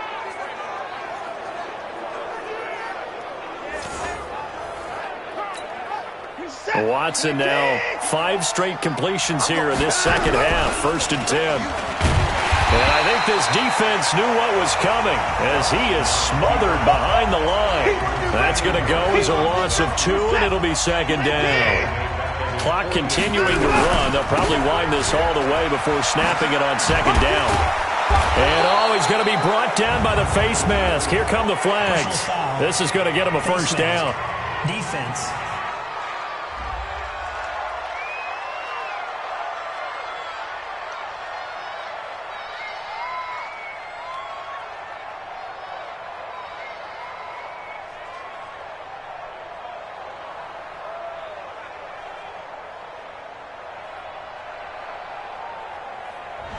Watson now 5 straight completions here in this second half. First and 10. And I think this defense knew what was coming as he is smothered behind the line. That's going to go as a loss of 2, and it'll be second down. Clock continuing to run. They'll probably wind this all the way before snapping it on second down. And he's going to be brought down by the face mask. Here come the flags. This is going to get him a first down. Defense.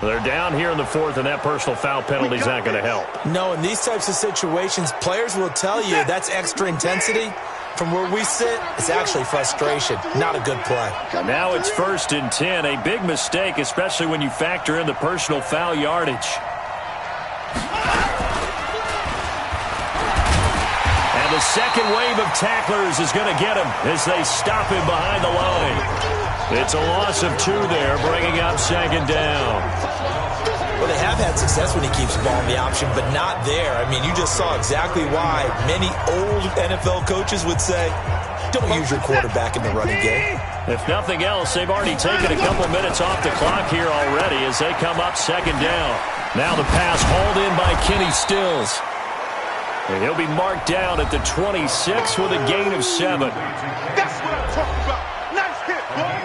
They're down here in the fourth, and that personal foul penalty is not going to help. No, in these types of situations, players will tell you that's extra intensity. From where we sit, it's actually frustration. Not a good play. Now it's first and 10. A big mistake, especially when you factor in the personal foul yardage. And the second wave of tacklers is going to get him as they stop him behind the line. It's a loss of 2 there, bringing up second down. Well, they have had success when he keeps the ball in the option, but not there. I mean, you just saw exactly why many old NFL coaches would say, don't use your quarterback in the running game. If nothing else, they've already taken a couple minutes off the clock here already as they come up second down. Now the pass hauled in by Kenny Stills. And he'll be marked down at the 26 with a gain of 7. That's what I'm talking about. Nice hit, boy.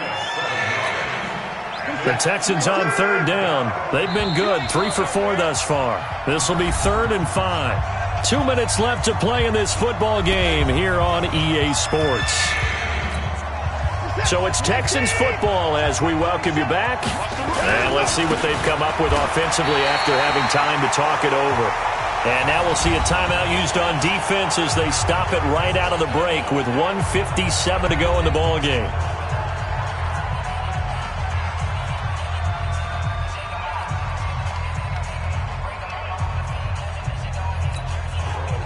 The Texans on third down. They've been good, 3 for 4 thus far. This will be 3rd and 5. 2 minutes left to play in this football game here on EA Sports. So it's Texans football as we welcome you back. And let's see what they've come up with offensively after having time to talk it over. And now we'll see a timeout used on defense as they stop it right out of the break with 1:57 to go in the ball game.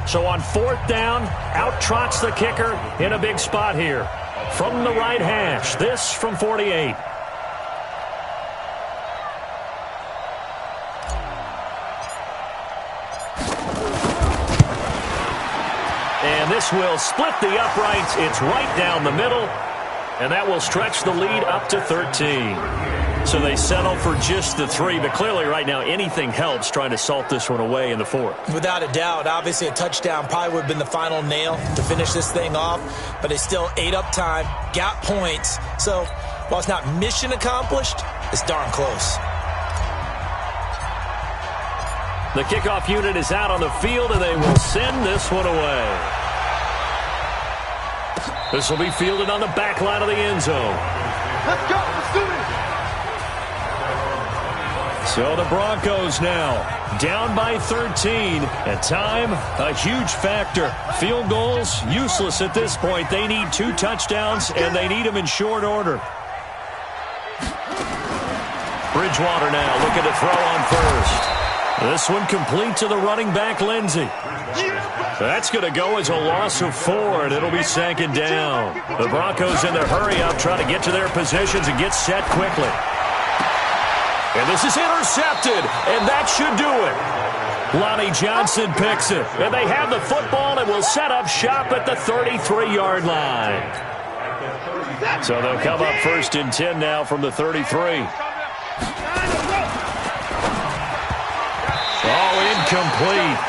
So on 4th down, out trots the kicker in a big spot here. From the right hash, this from 48. And this will split the uprights. It's right down the middle. And that will stretch the lead up to 13. So they settle for just the 3, but clearly right now anything helps trying to salt this one away in the 4th. Without a doubt, obviously a touchdown probably would have been the final nail to finish this thing off, but they still ate up time, got points. So while it's not mission accomplished, it's darn close. The kickoff unit is out on the field, and they will send this one away. This will be fielded on the back line of the end zone. Let's go. Let's do it. So the Broncos now down by 13. And time, a huge factor. Field goals, useless at this point. They need 2 touchdowns, and they need them in short order. Bridgewater now looking to throw on first. This one complete to the running back, Lindsey. That's going to go as a loss of 4, and it'll be 2nd down. The Broncos in their hurry-up trying to get to their positions and get set quickly. And this is intercepted, and that should do it. Lonnie Johnson picks it, and they have the football and will set up shop at the 33-yard line. So they'll come up 1st and 10 now from the 33. Incomplete.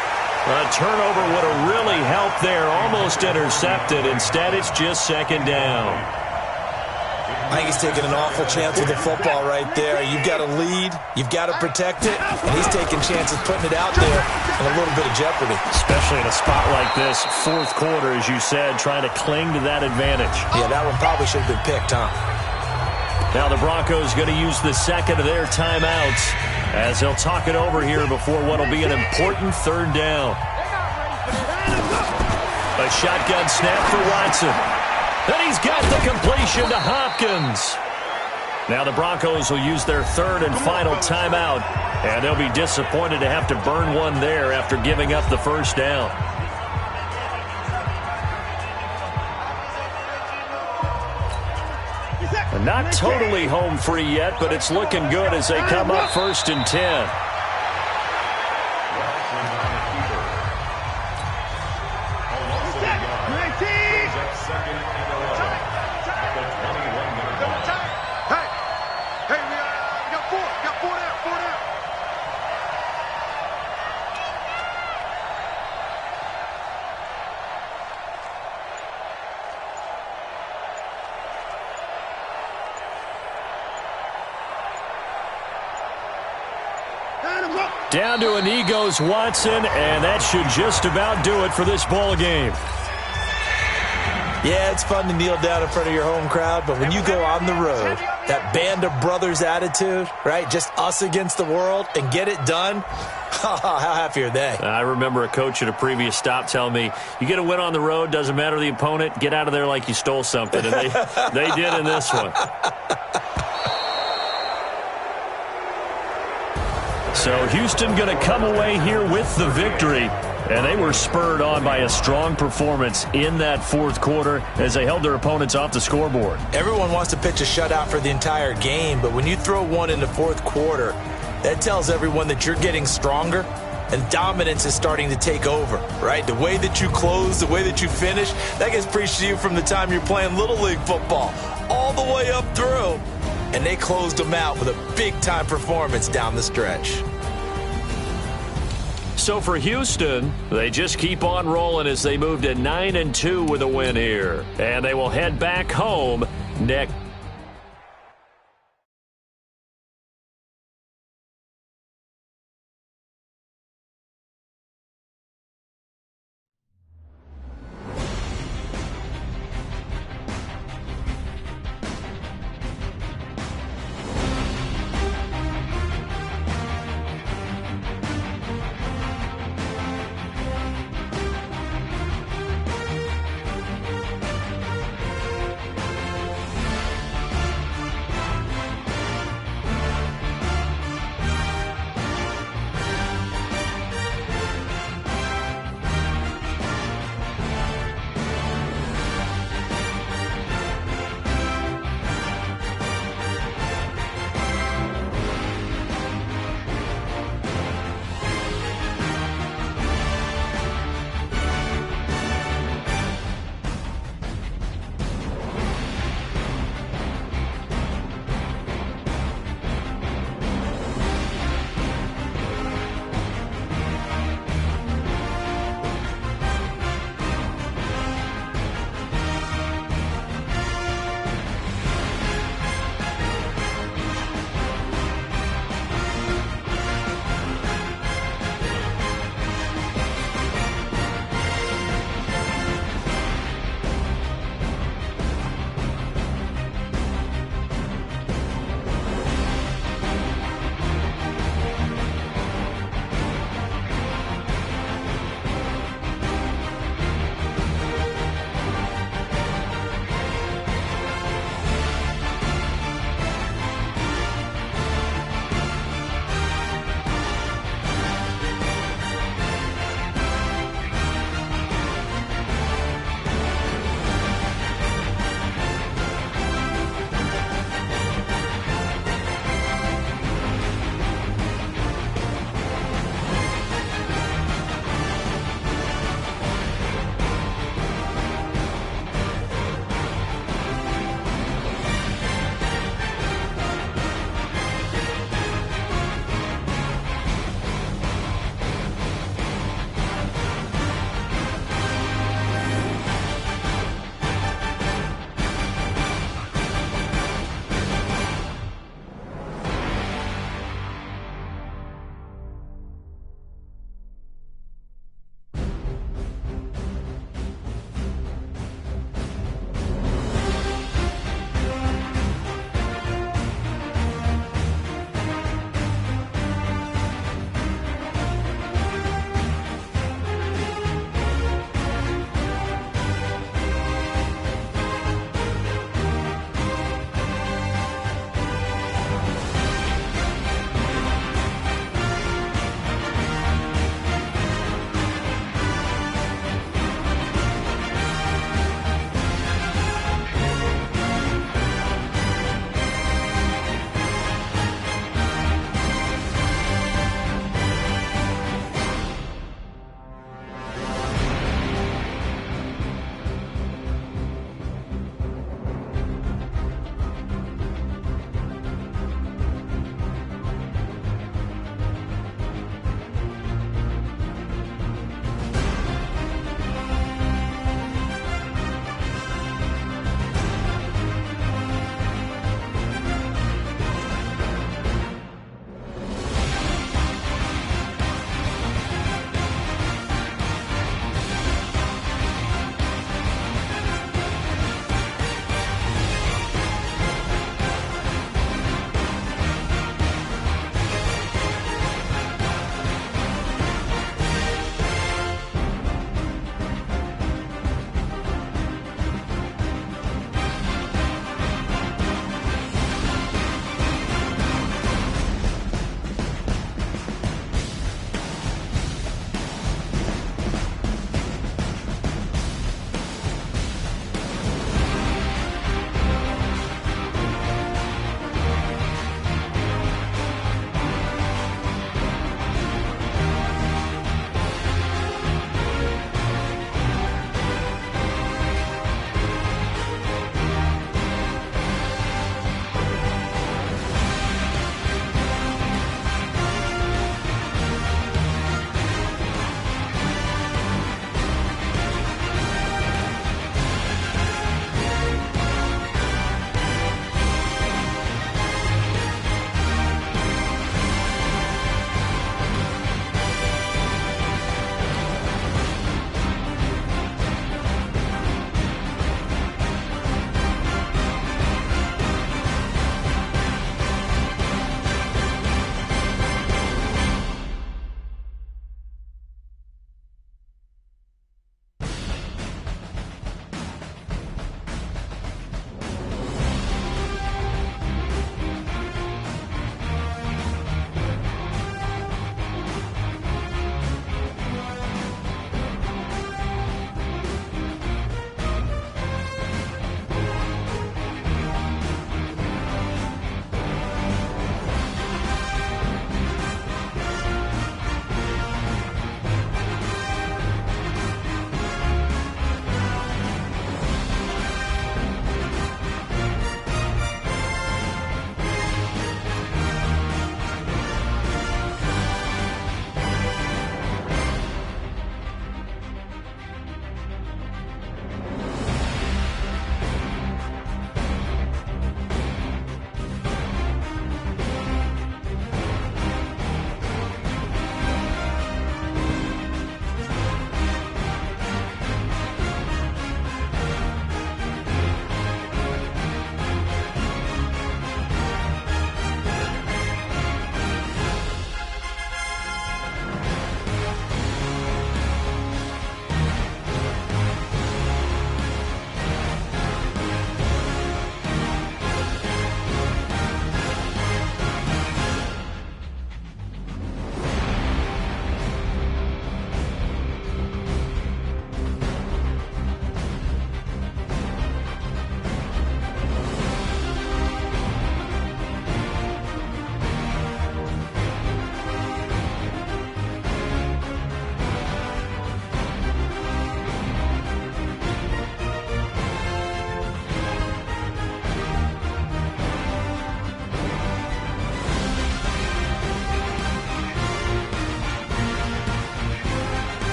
A turnover would have really helped there. Almost intercepted. Instead, it's just 2nd down. I think he's taking an awful chance with the football right there. You've got to lead. You've got to protect it. And he's taking chances putting it out there in a little bit of jeopardy. Especially in a spot like this, 4th quarter, as you said, trying to cling to that advantage. Yeah, that one probably should have been picked, huh? Now the Broncos going to use the 2nd of their timeouts as they'll talk it over here before what will be an important 3rd down. A shotgun snap for Watson. And he's got the completion to Hopkins. Now the Broncos will use their 3rd and final timeout, and they'll be disappointed to have to burn one there after giving up the 1st down. Not totally home free yet, but it's looking good as they come up 1st and 10. Down to an Egos Watson, and that should just about do it for this ball game. Yeah, it's fun to kneel down in front of your home crowd, but when you go on the road, that band of brothers attitude, right, just us against the world, and get it done, how happy are they? I remember a coach at a previous stop telling me, you get a win on the road, doesn't matter the opponent, get out of there like you stole something, and they did in this one. So Houston going to come away here with the victory. And they were spurred on by a strong performance in that 4th quarter as they held their opponents off the scoreboard. Everyone wants to pitch a shutout for the entire game, but when you throw one in the 4th quarter, that tells everyone that you're getting stronger and dominance is starting to take over, right? The way that you close, the way that you finish, that gets preached to you from the time you're playing Little League football all the way up through. And they closed them out with a big-time performance down the stretch. So for Houston, they just keep on rolling as they move to 9-2 with a win here. And they will head back home next.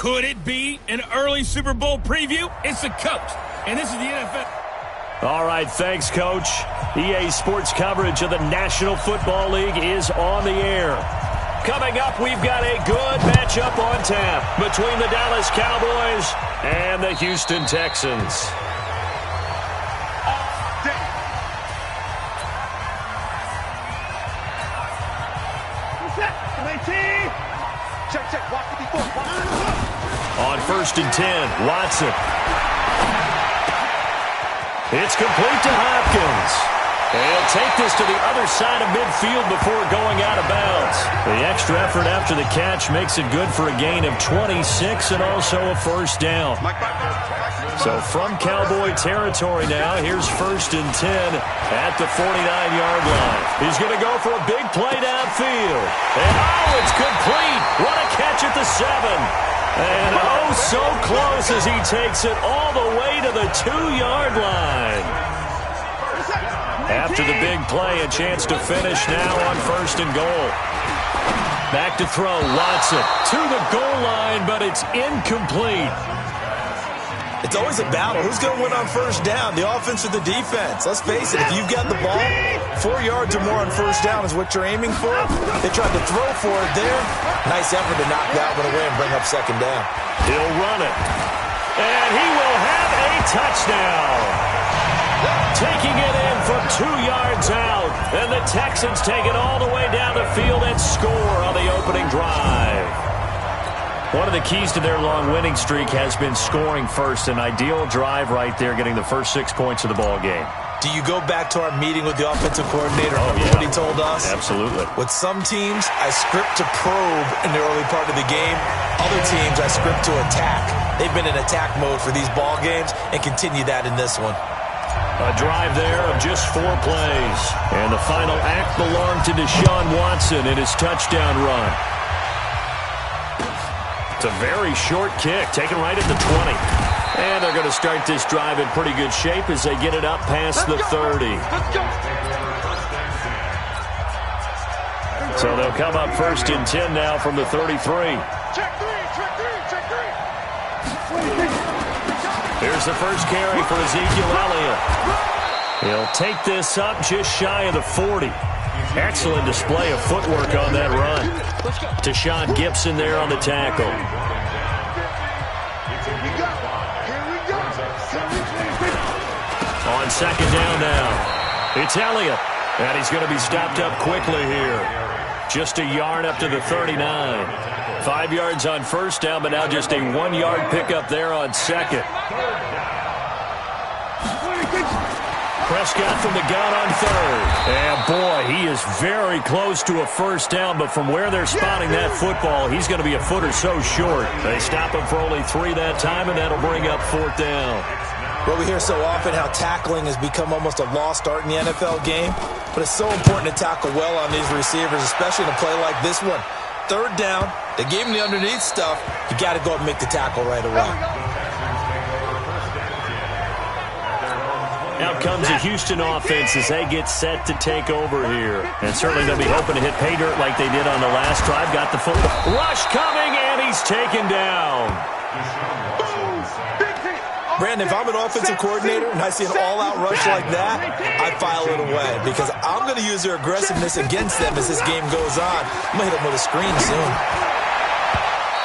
Could it be an early Super Bowl preview? It's the coach, and this is the NFL. All right, thanks, Coach. EA Sports coverage of the National Football League is on the air. Coming up, we've got a good matchup on tap between the Dallas Cowboys and the Houston Texans. On 1st and 10, Watson. It's complete to Hopkins. He'll take this to the other side of midfield before going out of bounds. The extra effort after the catch makes it good for a gain of 26 and also a first down. So from Cowboy territory now, here's 1st and 10 at the 49-yard line. He's going to go for a big play downfield. And oh, it's complete. What a catch at the 7. And oh, so close as he takes it all the way to the 2-yard line. After the big play, a chance to finish now on 1st and goal. Back to throw, Watson to the goal line, but it's incomplete. It's always a battle. Who's going to win on 1st down, the offense or the defense? Let's face it, if you've got the ball, 4 yards or more on 1st down is what you're aiming for. They tried to throw for it there. Nice effort to knock that one away and bring up 2nd down. He'll run it. And he will have a touchdown. Taking it in from 2 yards out. And the Texans take it all the way down the field and score on the opening drive. One of the keys to their long winning streak has been scoring first. An ideal drive right there, getting the first 6 points of the ball game. Do you go back to our meeting with the offensive coordinator? Oh, Remember yeah. what he told us? Absolutely. With some teams, I script to probe in the early part of the game. Other teams, I script to attack. They've been in attack mode for these ball games and continue that in this one. A drive there of just 4 plays. And the final act belonged to Deshaun Watson in his touchdown run. It's a very short kick, taken right at the 20. And they're going to start this drive in pretty good shape as they get it up past the 30. So they'll come up 1st and 10 now from the 33. Check three. Here's the first carry for Ezekiel Elliott. He'll take this up just shy of the 40. Excellent display of footwork on that run. Tashawn Gibson there on the tackle. On 2nd down now, it's Elliott. And he's going to be stopped up quickly here. Just a yard up to the 39. 5 yards on 1st down, but now just a 1-yard pickup there on 2nd. Prescott from the gun on 3rd. And boy, he is very close to a 1st down, but from where they're spotting that football, he's going to be a foot or so short. They stop him for only 3 that time, and that'll bring up 4th down. Well, we hear so often how tackling has become almost a lost art in the NFL game, but it's so important to tackle well on these receivers, especially in a play like this one. 3rd down, they gave him the underneath stuff. You got to go and make the tackle right away. Out comes the Houston offense as they get set to take over here. And certainly they'll be hoping to hit pay dirt like they did on the last drive. Got the football. Rush coming, and he's taken down. Brandon, if I'm an offensive coordinator and I see an all-out rush like that, I file it away because I'm going to use their aggressiveness against them as this game goes on. I'm going to hit them with a screen soon.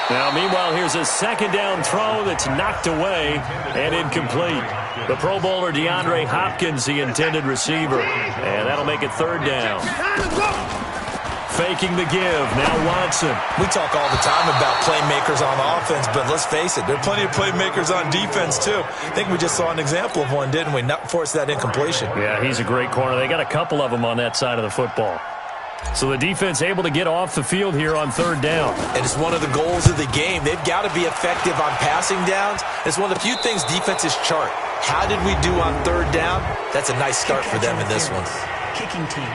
Now, meanwhile, here's a 2nd down throw that's knocked away and incomplete. The Pro Bowler DeAndre Hopkins, the intended receiver. And that'll make it 3rd down. Faking the give. Now Watson. We talk all the time about playmakers on offense, but let's face it, there are plenty of playmakers on defense, too. I think we just saw an example of one, didn't we? Not force that incompletion. Yeah, he's a great corner. They got a couple of them on that side of the football. So the defense able to get off the field here on 3rd down. And it's one of the goals of the game. They've got to be effective on passing downs. It's one of the few things defenses chart. How did we do on 3rd down? That's a nice start for them in this one. Kicking team.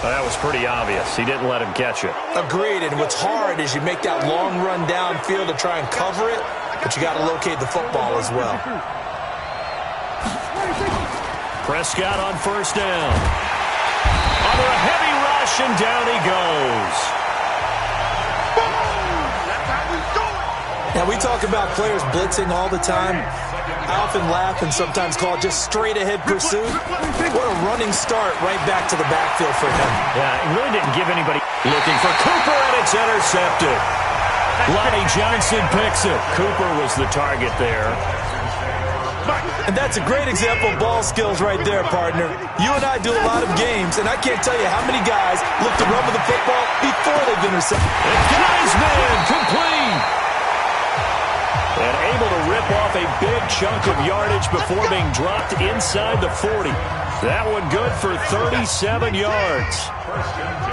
Well, that was pretty obvious. He didn't let him catch it. Agreed, and what's hard is you make that long run downfield to try and cover it, but you got to locate the football as well. Prescott on 1st down. Under a heavy rush, and down he goes. Now, we talk about players blitzing all the time. I often laugh and sometimes call it just straight-ahead pursuit. What a running start right back to the backfield for him. Yeah, it really didn't give anybody. Looking for Cooper, and it's intercepted. Lonnie Johnson picks it. Cooper was the target there. And that's a great example of ball skills right there, partner. You and I do a lot of games, and I can't tell you how many guys look to run with the football before they've intercepted. And Geisman complete. And able to rip off a big chunk of yardage before being dropped inside the 40. That one good for 37 yards.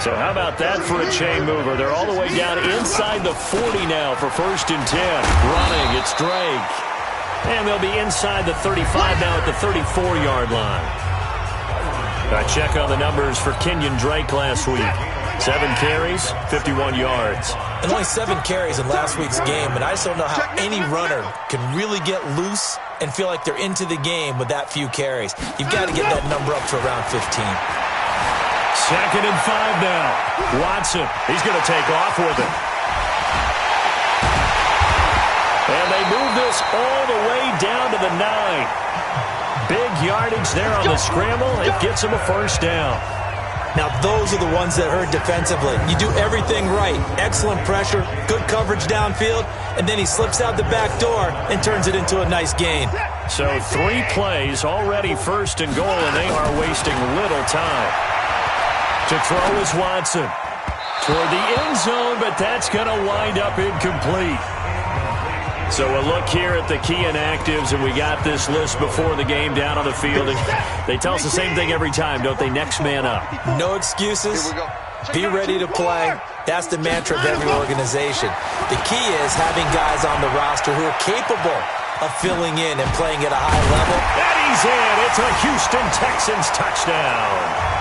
So how about that for a chain mover? They're all the way down inside the 40 now for 1st and 10. Running, it's Drake. And they'll be inside the 35 now at the 34-yard line. A check on the numbers for Kenyon Drake last week. 7 carries, 51 yards. And only 7 carries in last week's game, and I just don't know how any runner can really get loose and feel like they're into the game with that few carries. You've got to get that number up to around 15. 2nd and 5 now. Watson, he's going to take off with it. And they move this all the way down to the 9. Big yardage there on the scramble. It gets him a 1st down. Now, those are the ones that hurt defensively. You do everything right. Excellent pressure, good coverage downfield, and then he slips out the back door and turns it into a nice gain. So 3 plays, already 1st and goal, and they are wasting little time. To throw is Watson. Toward the end zone, but that's going to wind up incomplete. So a look here at the key inactives, and we got this list before the game down on the field. And they tell us the same thing every time, don't they? Next man up. No excuses. Be ready to play. That's the mantra of every organization. The key is having guys on the roster who are capable of filling in and playing at a high level. And he's in. It's a Houston Texans touchdown.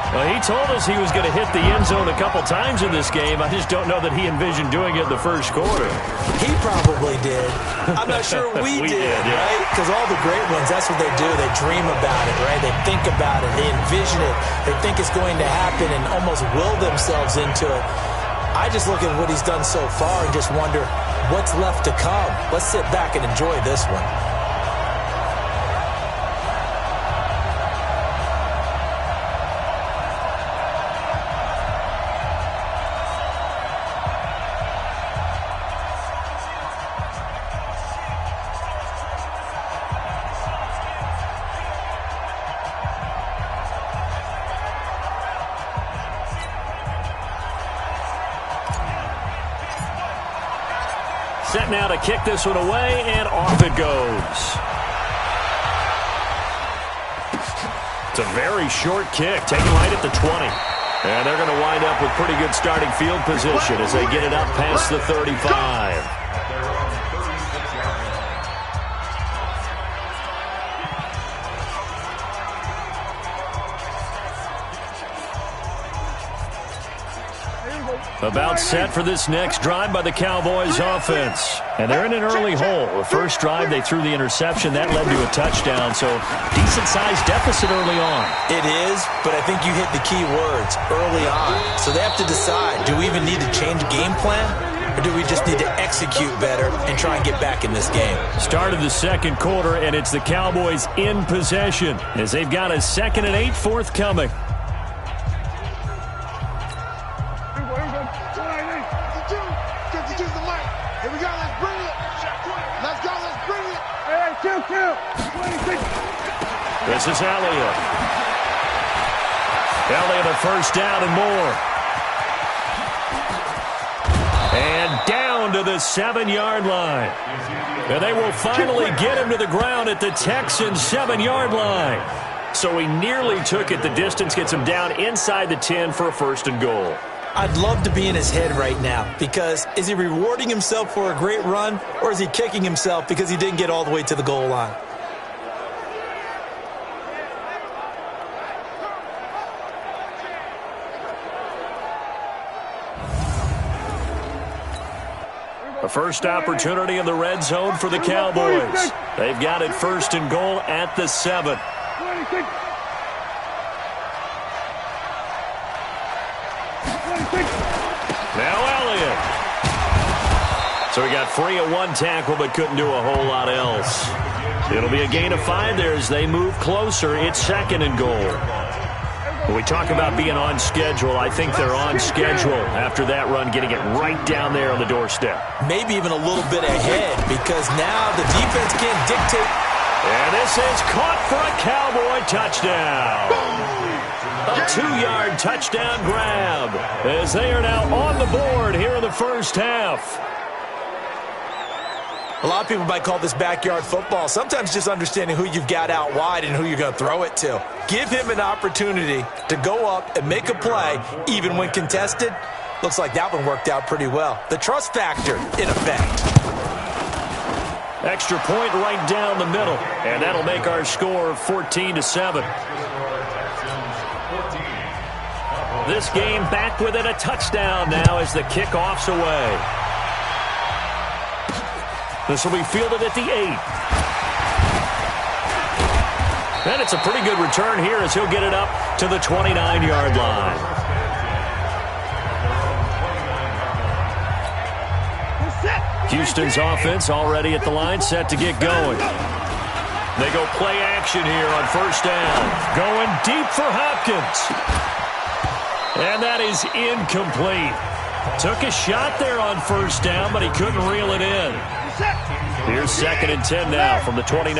Well, he told us he was going to hit the end zone a couple times in this game. I just don't know that he envisioned doing it in the 1st quarter. He probably did. I'm not sure we did, yeah. right? Because all the great ones, that's what they do. They dream about it, right? They think about it. They envision it. They think it's going to happen and almost will themselves into it. I just look at what he's done so far and just wonder what's left to come. Let's sit back and enjoy this one. Set now to kick this one away, and off it goes. It's a very short kick, taken right at the 20. And they're going to wind up with pretty good starting field position as they get it up past the 35. About set for this next drive by the Cowboys offense. And they're in an early hole. The first drive, they threw the interception. That led to a touchdown, so decent-sized deficit early on. It is, but I think you hit the key words, early on. So they have to decide, do we even need to change game plan? Or do we just need to execute better and try and get back in this game? Start of the 2nd quarter, and it's the Cowboys in possession as they've got a 2nd and 8 forthcoming. This is Elliott. Elliott a 1st down and more. And down to the 7-yard line. And they will finally get him to the ground at the Texans' 7-yard line. So he nearly took it the distance, gets him down inside the 10 for a 1st and goal. I'd love to be in his head right now, because is he rewarding himself for a great run, or is he kicking himself because he didn't get all the way to the goal line? A first opportunity in the red zone for the Cowboys. They've got it 1st and goal at the 7. Now So he got free of one tackle but couldn't do a whole lot else. It'll be a gain of 5 there as they move closer. It's 2nd and goal. When we talk about being on schedule, I think they're on schedule after that run, getting it right down there on the doorstep. Maybe even a little bit ahead because now the defense can't dictate. And this is caught for a Cowboy touchdown. A 2-yard touchdown grab as they are now on the board here in the first half. A lot of people might call this backyard football. Sometimes just understanding who you've got out wide and who you're going to throw it to. Give him an opportunity to go up and make a play, even when contested. Looks like that one worked out pretty well. The trust factor in effect. Extra point right down the middle, and that'll make our score 14-7. This game back within a touchdown now as the kickoff's away. This will be fielded at the 8. And it's a pretty good return here as he'll get it up to the 29-yard line. Houston's offense already at the line, set to get going. They go play action here on first down. Going deep for Hopkins. And that is incomplete. Took a shot there on first down, but he couldn't reel it in. Here's 2nd and 10 now from the 29.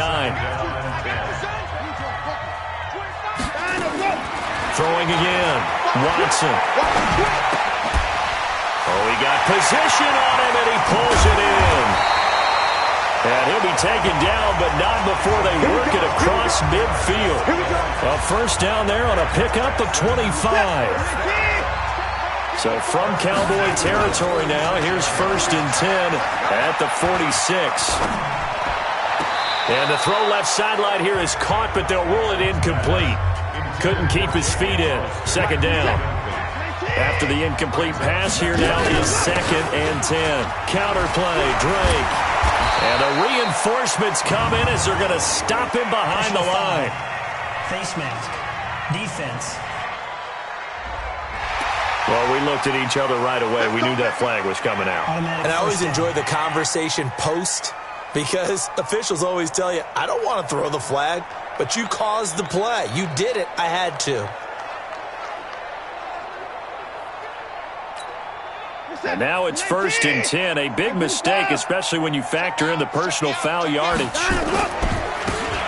Throwing again. Watson. Oh, he got position on him, and he pulls it in. And he'll be taken down, but not before they work it across midfield. A first down there on a pickup of 25. So from Cowboy territory now, here's 1st and 10 at the 46. And the throw left sideline here is caught, but they'll rule it incomplete. Couldn't keep his feet in. 2nd down. After the incomplete pass, here now is 2nd and 10. Counterplay, Drake. And the reinforcements come in as they're going to stop him behind the line. Face mask. Defense. Well, we looked at each other right away. We knew that flag was coming out. And I always enjoy the conversation post because officials always tell you, I don't want to throw the flag, but you caused the play. You did it. I had to. And now it's 1st and 10. A big mistake, especially when you factor in the personal foul yardage.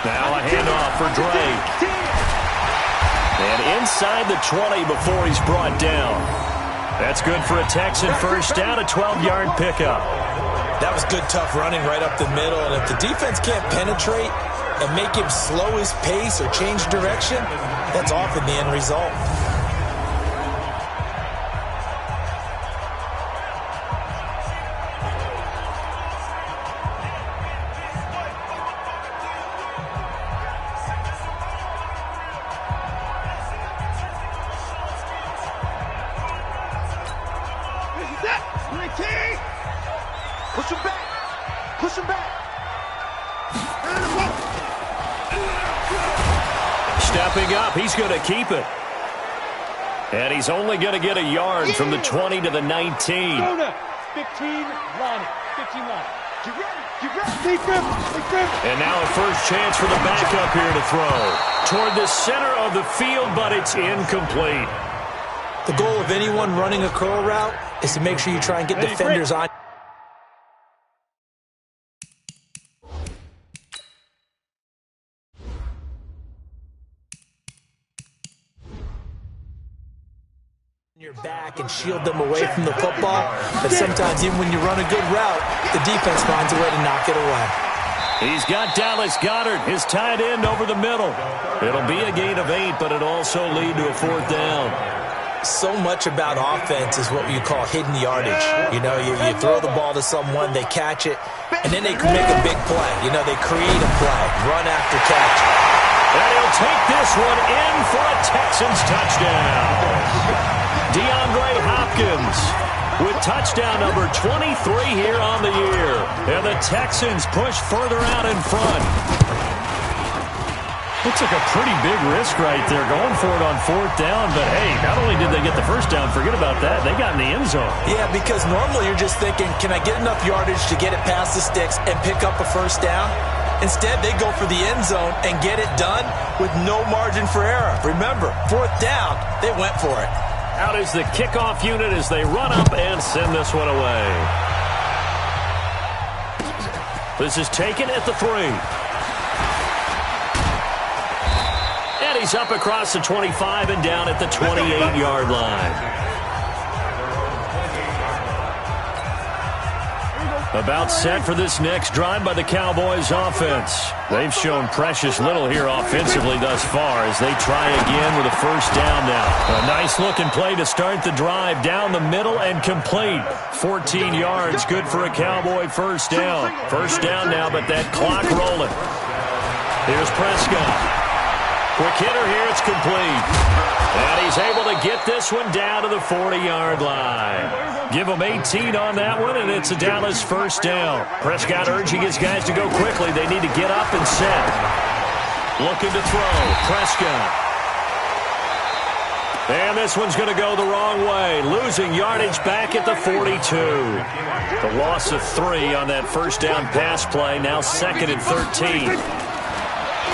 Now a handoff for Drake. And inside the 20 before he's brought down. That's good for a Texan first down, a 12-yard pickup. That was good, tough running right up the middle. And if the defense can't penetrate and make him slow his pace or change direction, that's often the end result. Push him back. Push him back. Stepping up, he's going to keep it. And he's only going to get a yard from the 20 to the 19. 15 line. 15 line. Get ready. Get ready. And now a first chance for the backup here to throw. Toward the center of the field, but it's incomplete. The goal of anyone running a curl route is to make sure you try and get defenders on your back and shield them away from the football. But sometimes even when you run a good route, the defense finds a way to knock it away. He's got Dallas Goedert, his tight end, over the middle. It'll be a gain of 8, but it'll also lead to a 4th down. So much about offense is what you call hidden yardage. You know, you throw the ball to someone, they catch it, and then they can make a big play. You know, they create a play, run after catch. And he'll take this one in for a Texans touchdown. DeAndre Hopkins with touchdown number 23 here on the year. And the Texans push further out in front. Looks like a pretty big risk right there, going for it on 4th down. But, hey, not only did they get the first down, forget about that, they got in the end zone. Yeah, because normally you're just thinking, can I get enough yardage to get it past the sticks and pick up a first down? Instead, they go for the end zone and get it done with no margin for error. Remember, 4th down, they went for it. Out is the kickoff unit as they run up and send this one away. This is taken at the 3. And he's up across the 25 and down at the 28-yard line. About set for this next drive by the Cowboys offense. They've shown precious little here offensively thus far as they try again with a first down now. A nice-looking play to start the drive down the middle and complete. 14 yards, good for a Cowboy first down. First down now, but that clock rolling. Here's Prescott. Quick hitter here, it's complete. And he's able to get this one down to the 40-yard line. Give him 18 on that one, and it's a Dallas first down. Prescott urging his guys to go quickly. They need to get up and set. Looking to throw. Prescott. And this one's going to go the wrong way. Losing yardage back at the 42. The loss of 3 on that first down pass play. Now 2nd and 13.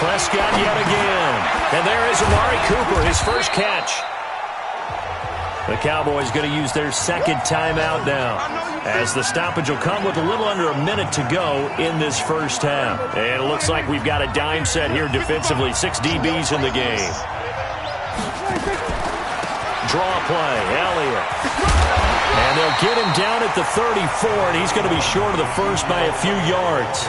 Prescott yet again. And there is Amari Cooper, his first catch. The Cowboys going to use their second timeout now, as the stoppage will come with a little under a minute to go in this first half. And it looks like we've got a dime set here defensively. 6 DBs in the game. Draw play, Elliott. And they'll get him down at the 34, and he's going to be short of the first by a few yards.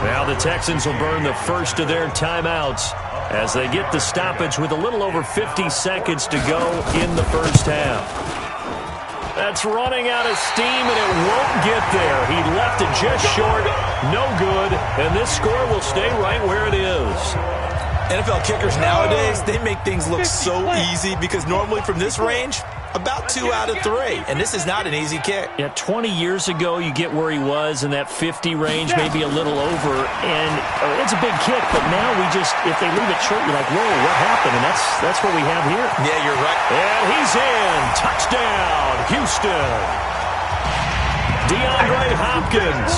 Now the Texans will burn the first of their timeouts as they get the stoppage with a little over 50 seconds to go in the first half. That's running out of steam, and it won't get there. He left it just short, no good, and this score will stay right where it is. NFL kickers nowadays, they make things look so easy because normally from this range, about 2 out of 3, and this is not an easy kick. Yeah, 20 years ago, you get where he was in that 50 range, maybe a little over, and it's a big kick, but now we just, if they leave it short, you're like, whoa, what happened? And that's what we have here. Yeah, you're right. And he's in. Touchdown, Houston. DeAndre Hopkins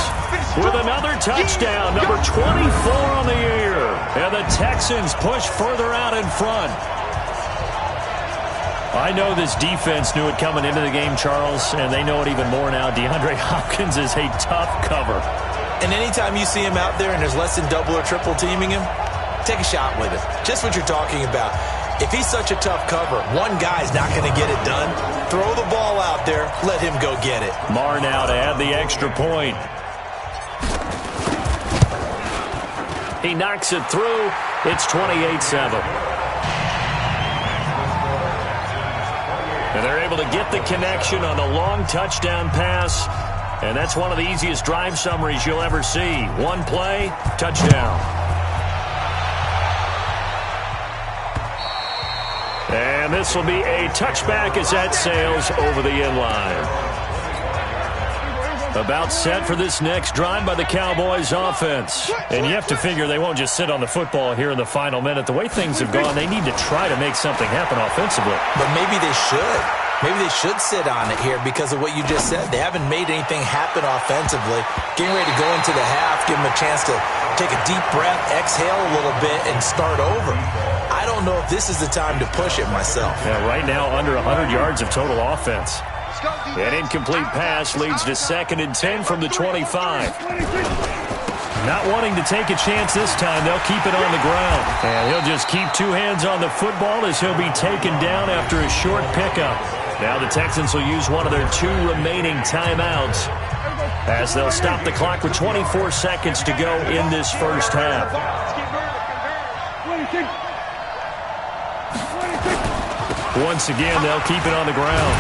with another touchdown, number 24 on the year. And the Texans push further out in front. I know this defense knew it coming into the game, Charles, and they know it even more now. DeAndre Hopkins is a tough cover. And anytime you see him out there and there's less than double or triple teaming him, take a shot with him. Just what you're talking about. If he's such a tough cover, one guy's not going to get it done. Throw the ball out there. Let him go get it. Marr now to add the extra point. He knocks it through. It's 28-7. And they're able to get the connection on the long touchdown pass. And that's one of the easiest drive summaries you'll ever see. One play, touchdown. And this will be a touchback as that sails over the end line. About set for this next drive by the Cowboys offense. And you have to figure they won't just sit on the football here in the final minute. The way things have gone, they need to try to make something happen offensively. But maybe they should. Maybe they should sit on it here because of what you just said. They haven't made anything happen offensively. Getting ready to go into the half, give them a chance to take a deep breath, exhale a little bit, and start over. I don't know if this is the time to push it myself. Yeah, right now, under 100 yards of total offense. An incomplete pass leads to 2nd and 10 from the 25. Not wanting to take a chance this time, they'll keep it on the ground. And he'll just keep 2 hands on the football as he'll be taken down after a short pickup. Now the Texans will use one of their 2 remaining timeouts as they'll stop the clock with 24 seconds to go in this first half. Once again, they'll keep it on the ground.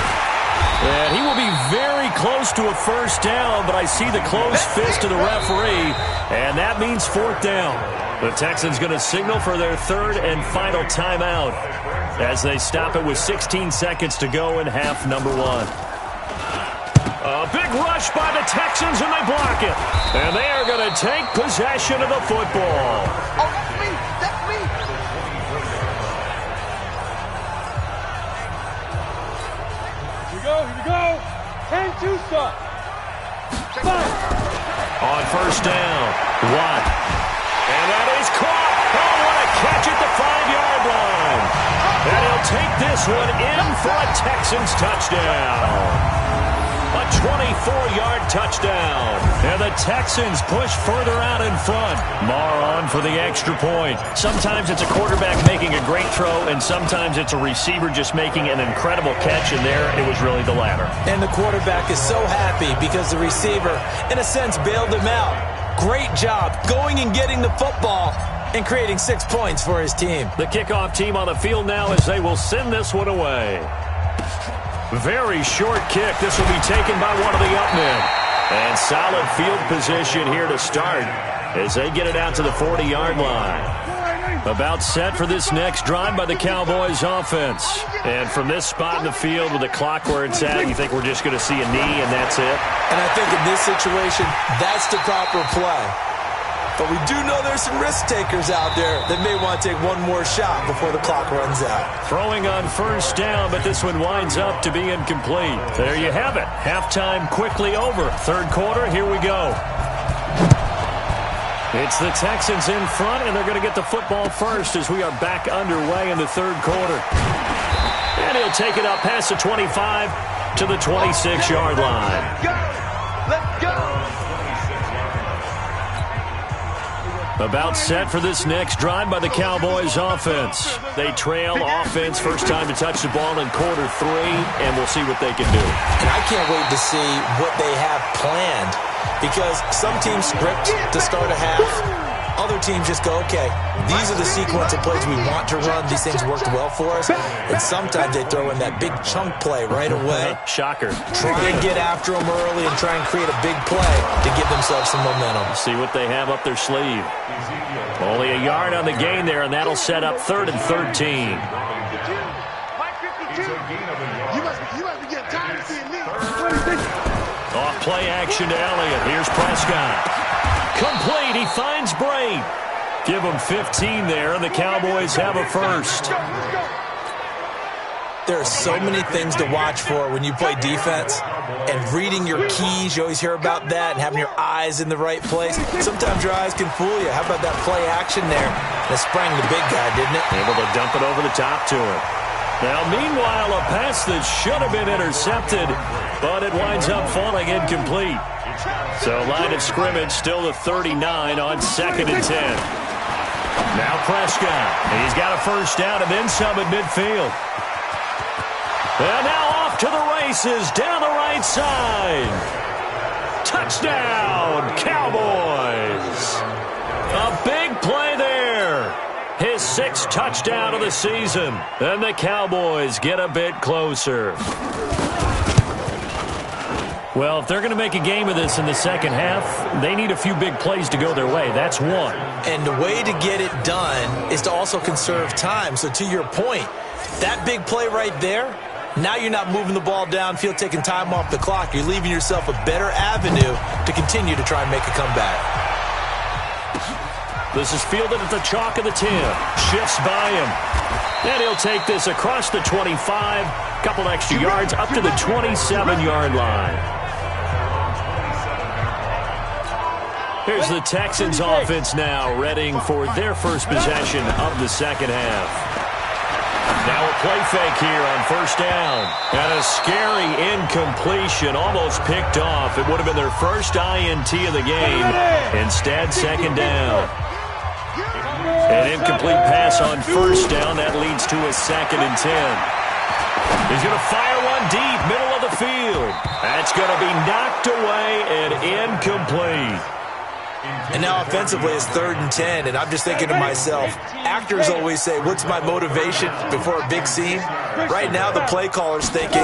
And he will be very close to a first down, but I see the closed fist of the referee, and that means 4th down. The Texans going to signal for their 3rd and final timeout as they stop it with 16 seconds to go in half number 1. A big rush by the Texans, and they block it. And they are going to take possession of the football. do something. On first down, Watt. And that is caught. Oh, what a catch at the 5-yard line. And he'll take this one in for a Texans touchdown. A 24-yard touchdown. And the Texans push further out in front. Marr on for the extra point. Sometimes it's a quarterback making a great throw, and sometimes it's a receiver just making an incredible catch, and there it was really the latter. And the quarterback is so happy because the receiver, in a sense, bailed him out. Great job going and getting the football and creating 6 points for his team. The kickoff team on the field now as they will send this one away. Very short kick. This will be taken by one of the up men. And solid field position here to start as they get it out to the 40-yard line. About set for this next drive by the Cowboys offense. And from this spot in the field with the clock where it's at, you think we're just going to see a knee and that's it? And I think in this situation, that's the proper play. But we do know there's some risk takers out there that may want to take one more shot before the clock runs out. Throwing on first down, but this one winds up to be incomplete. There you have it. Halftime quickly over. Third quarter, here we go. It's the Texans in front, and they're going to get the football first as we are back underway in the third quarter. And he'll take it up past the 25 to the 26-yard line. Let's go. About set for this next drive by the Cowboys offense. They trail offense, first time to touch the ball in quarter 3, and we'll see what they can do. And I can't wait to see what they have planned, because some teams script to start a half. Other teams just go, okay, these are the sequence of plays we want to run. These things worked well for us. And sometimes they throw in that big chunk play right away. Shocker. Try and get after them early and try and create a big play to give themselves some momentum. See what they have up their sleeve. Only a yard on the gain there, and that'll set up 3rd and 13. Mike 52. You must be getting tired of seeing me. Off play action to Elliott. Here's Prescott. Complete. He finds Braid. Give him 15 there, and the Cowboys have a first. There are so many things to watch for when you play defense. And reading your keys, you always hear about that, and having your eyes in the right place. Sometimes your eyes can fool you. How about that play action there? That sprang the big guy, didn't it? Able to dump it over the top to him. Now, meanwhile, a pass that should have been intercepted, but it winds up falling incomplete. So line of scrimmage still the 39 on 2nd and 10. Now Prescott. He's got a first down and then some at midfield. And now off to the races down the right side. Touchdown, Cowboys. A big play there. His 6th touchdown of the season. And the Cowboys get a bit closer. Well, if they're going to make a game of this in the second half, they need a few big plays to go their way. That's one. And the way to get it done is to also conserve time. So to your point, that big play right there, now you're not moving the ball downfield, taking time off the clock. You're leaving yourself a better avenue to continue to try and make a comeback. This is fielded at the chalk of the 10. Shifts by him. And he'll take this across the 25. Couple extra yards up to the 27-yard line. Here's the Texans offense now, readying for their first possession of the second half. Now a play fake here on first down. And a scary incompletion, almost picked off. It would have been their first INT of the game. Instead, second down. An incomplete pass on first down. That leads to a 2nd and 10. He's going to fire one deep, middle of the field. That's going to be knocked away and incomplete. And now offensively it's 3rd and 10, and I'm just thinking to myself, actors always say, what's my motivation before a big scene? Right now the play caller's thinking,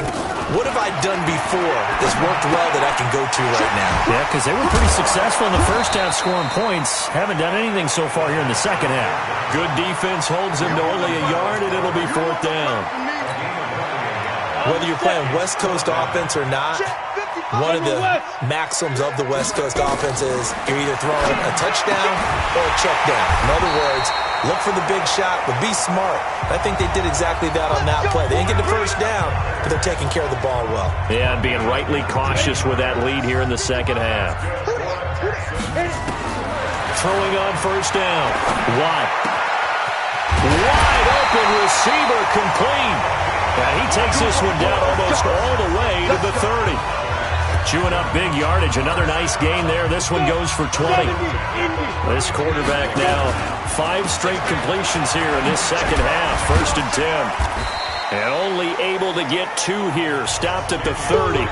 what have I done before that's worked well that I can go to right now? Yeah, because they were pretty successful in the first half scoring points. Haven't done anything so far here in the second half. Good defense holds them to only a yard, and it'll be 4th down. Whether you're playing West Coast offense or not, One of the maxims of the West Coast offense is you're either throwing a touchdown or a check down. In other words, look for the big shot, but be smart. I think they did exactly that on that play. They didn't get the first down, but they're taking care of the ball well. Yeah, and being rightly cautious with that lead here in the second half. Throwing on first down. Watt. Wide open receiver complete. And he takes this one down almost all the way to the 30. Chewing up big yardage. Another nice gain there. This one goes for 20. This quarterback now 5 straight completions here in this second half. 1st and 10. And only able to get 2 here. Stopped at the 30.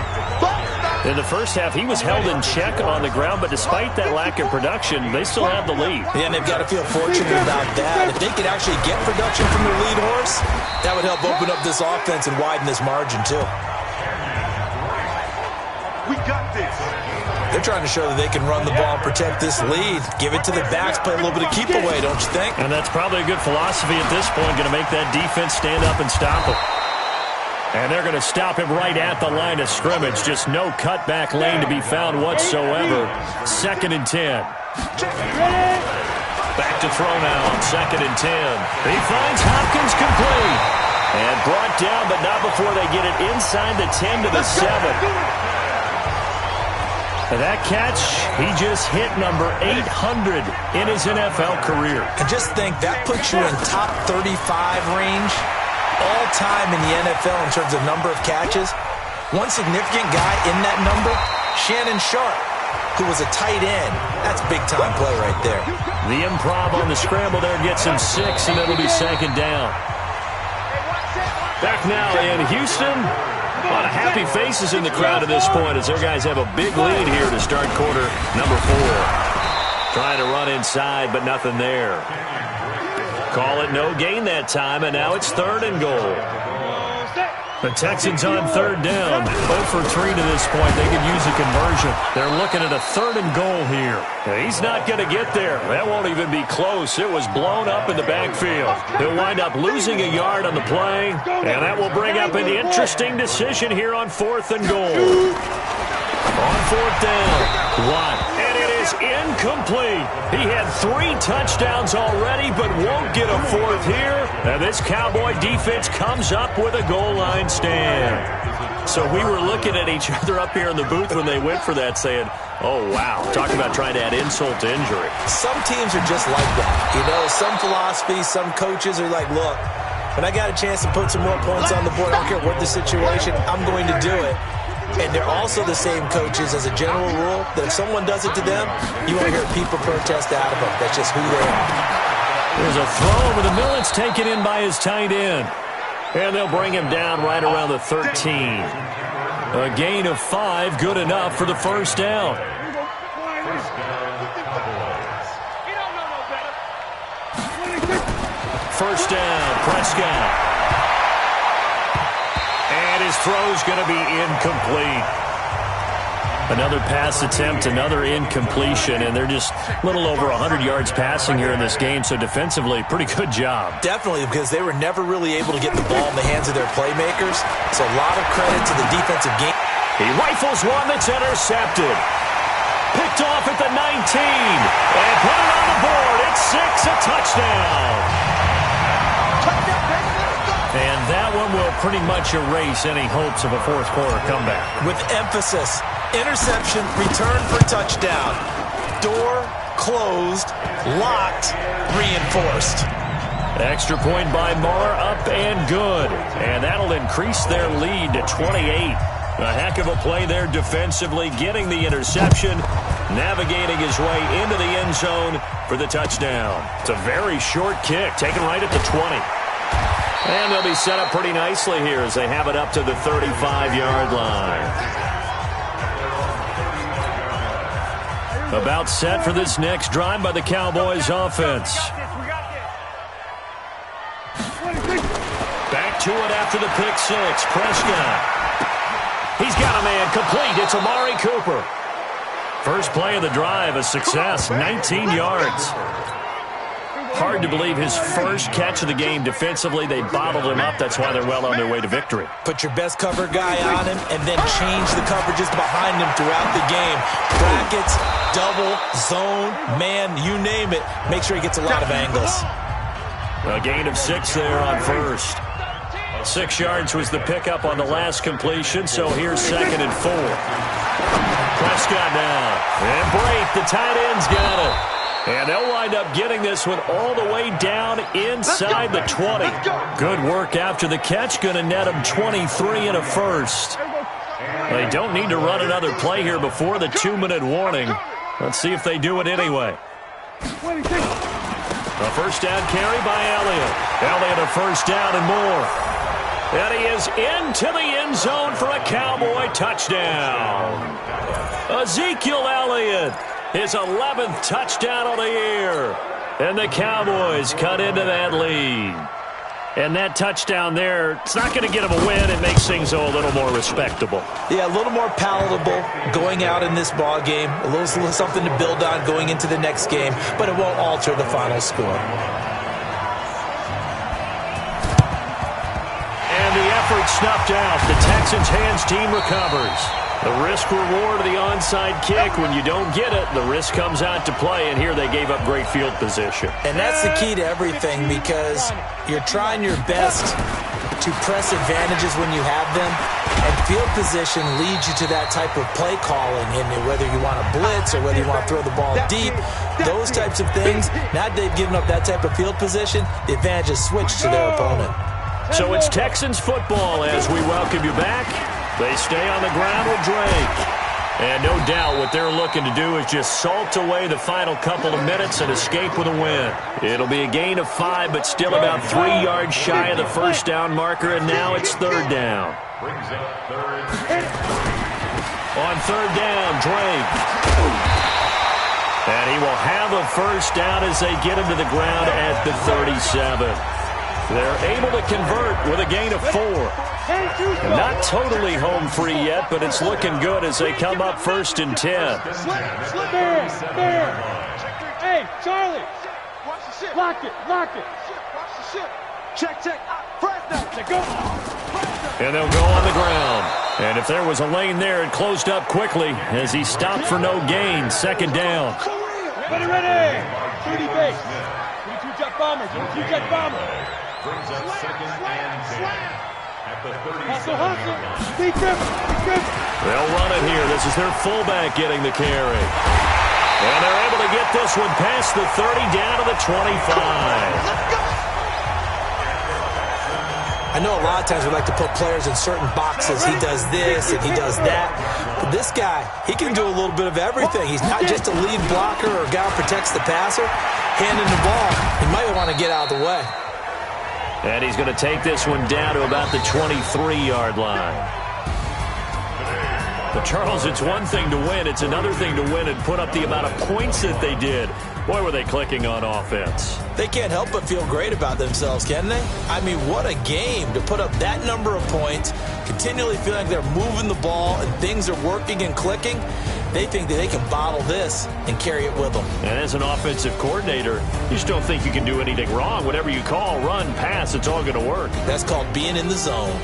In the first half, he was held in check on the ground, but despite that lack of production, they still have the lead. Yeah, and they've got to feel fortunate about that. If they could actually get production from their lead horse, that would help open up this offense and widen this margin, too. We got this. They're trying to show that they can run the ball and protect this lead. Give it to the backs, play a little bit of keep away, don't you think? And that's probably a good philosophy at this point, going to make that defense stand up and stop him. And they're going to stop him right at the line of scrimmage. Just no cutback lane to be found whatsoever. 2nd and 10. Back to throw now on 2nd and 10. He finds Hopkins complete. And brought down, but not before they get it inside the 10 to the 7. And that catch, he just hit number 800 in his NFL career. And just think, that puts you in top 35 range all-time in the NFL in terms of number of catches. One significant guy in that number, Shannon Sharp, who was a tight end. That's big-time play right there. The improv on the scramble there gets him 6, and it'll be 2nd down. Back now in Houston. A lot of happy faces in the crowd at this point as their guys have a big lead here to start quarter number 4. Trying to run inside, but nothing there. Call it no gain that time, and now it's 3rd and goal. The Texans on 3rd down. 0 for 3 to this point. They could use a conversion. They're looking at a 3rd and goal here. He's not going to get there. That won't even be close. It was blown up in the backfield. He'll wind up losing a yard on the play, and that will bring up an interesting decision here on 4th and goal. On 4th down, Watt. And it is incomplete. He had 3 touchdowns already, but won't get a 4th here. And this Cowboy defense comes up with a goal line stand. So we were looking at each other up here in the booth when they went for that, saying, oh, wow. Talk about trying to add insult to injury. Some teams are just like that. You know, some philosophies, some coaches are like, look, when I got a chance to put some more points on the board, I don't care what the situation, I'm going to do it. And they're also the same coaches as a general rule that if someone does it to them, you won't hear people protest out of them. That's just who they are. There's a throw over the middle. It's taken in by his tight end. And they'll bring him down right around the 13. A gain of 5, good enough for the 1st down. First down, Prescott. And his throw's going to be incomplete. Another pass attempt, another incompletion, and they're just a little over 100 yards passing here in this game, so defensively, pretty good job. Definitely, because they were never really able to get the ball in the hands of their playmakers, so a lot of credit to the defensive game. He rifles one that's intercepted. Picked off at the 19, and put it on the board. It's 6, a touchdown. And that one will pretty much erase any hopes of a 4th quarter comeback. With emphasis, interception, return for touchdown. Door closed, locked, reinforced. Extra point by Marr, up and good. And that'll increase their lead to 28. A heck of a play there defensively, getting the interception, navigating his way into the end zone for the touchdown. It's a very short kick, taken right at the 20. And they'll be set up pretty nicely here as they have it up to the 35-yard line. About set for this next drive by the Cowboys offense. Back to it after the pick 6. Prescott. He's got a man complete. It's Amari Cooper. First play of the drive, a success, 19 yards. Hard to believe his first catch of the game defensively. They bottled him up. That's why they're well on their way to victory. Put your best cover guy on him and then change the coverages behind him throughout the game. Brackets, double, zone, man, you name it. Make sure he gets a lot of angles. A gain of 6 there on first. 6 yards was the pickup on the last completion, so here's 2nd and 4. Prescott now. And Brate, the tight end's got it. And they'll wind up getting this one all the way down inside the 20. Good work after the catch. Going to net them 23 and a first. They don't need to run another play here before the 2-minute warning. Let's see if they do it anyway. A first down carry by Elliott. Elliott a first down and more. And he is into the end zone for a Cowboy touchdown. Ezekiel Elliott, his 11th touchdown of the year. And the Cowboys cut into that lead. And that touchdown there, it's not going to get them a win. It makes things a little more respectable. Yeah, a little more palatable going out in this ball game. A little something to build on going into the next game, but it won't alter the final score. And the effort snuffed out. The Texans' hands team recovers. The risk-reward of the onside kick, when you don't get it, the risk comes out to play, and here they gave up great field position. And that's the key to everything, because you're trying your best to press advantages when you have them, and field position leads you to that type of play calling, and whether you want to blitz or whether you want to throw the ball deep, those types of things. Now they've given up that type of field position, the advantage is switched to their opponent. So it's Texans football as we welcome you back. They stay on the ground with Drake. And no doubt what they're looking to do is just salt away the final couple of minutes and escape with a win. It'll be a gain of 5, but still about 3 yards shy of the first down marker, and now it's 3rd down. On 3rd down, Drake. And he will have a first down as they get him to the ground at the 37. They're able to convert with a gain of 4. Not totally home free yet, but it's looking good as they come up 1st and 10. Hey, Charlie. Lock it. Check. First down. Go. And they'll go on the ground. And if there was a lane there, it closed up quickly as he stopped for no gain. 2nd down. Ready. 30 base. 22-jet bomber. 22-jet bomber. Brings up 2nd and 10. Hustle. Big grip. They'll run it here. This is their fullback getting the carry. And they're able to get this one past the 30 down to the 25. I know a lot of times we like to put players in certain boxes. He does this and he does that. But this guy, he can do a little bit of everything. He's not just a lead blocker or a guy who protects the passer. Handing the ball, he might want to get out of the way. And he's going to take this one down to about the 23-yard line. But, Charles, it's one thing to win. It's another thing to win and put up the amount of points that they did. Boy, were they clicking on offense. They can't help but feel great about themselves, can they? I mean, what a game to put up that number of points, continually feeling like they're moving the ball and things are working and clicking. They think that they can bottle this and carry it with them. And as an offensive coordinator, you just don't think you can do anything wrong. Whatever you call, run, pass, it's all going to work. That's called being in the zone.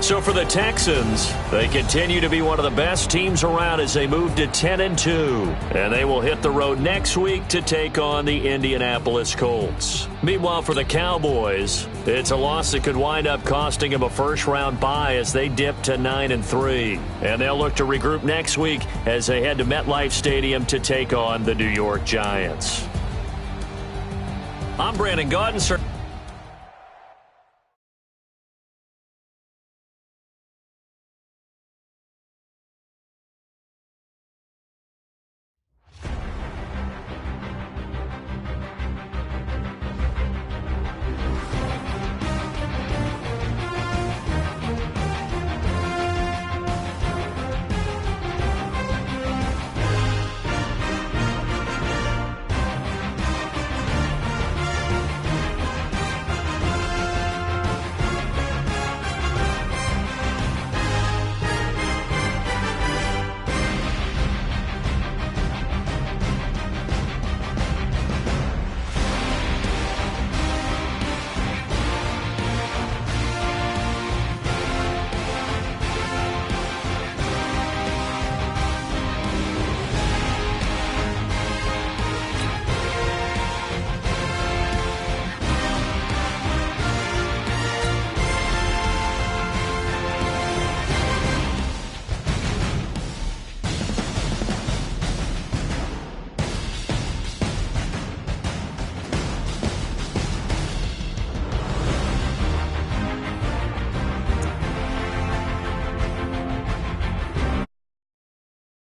So for the Texans, they continue to be one of the best teams around as they move to 10-2. And they will hit the road next week to take on the Indianapolis Colts. Meanwhile, for the Cowboys, it's a loss that could wind up costing them a first-round bye as they dip to 9-3. And they'll look to regroup next week as they head to MetLife Stadium to take on the New York Giants. I'm Brandon Gaudin, sir.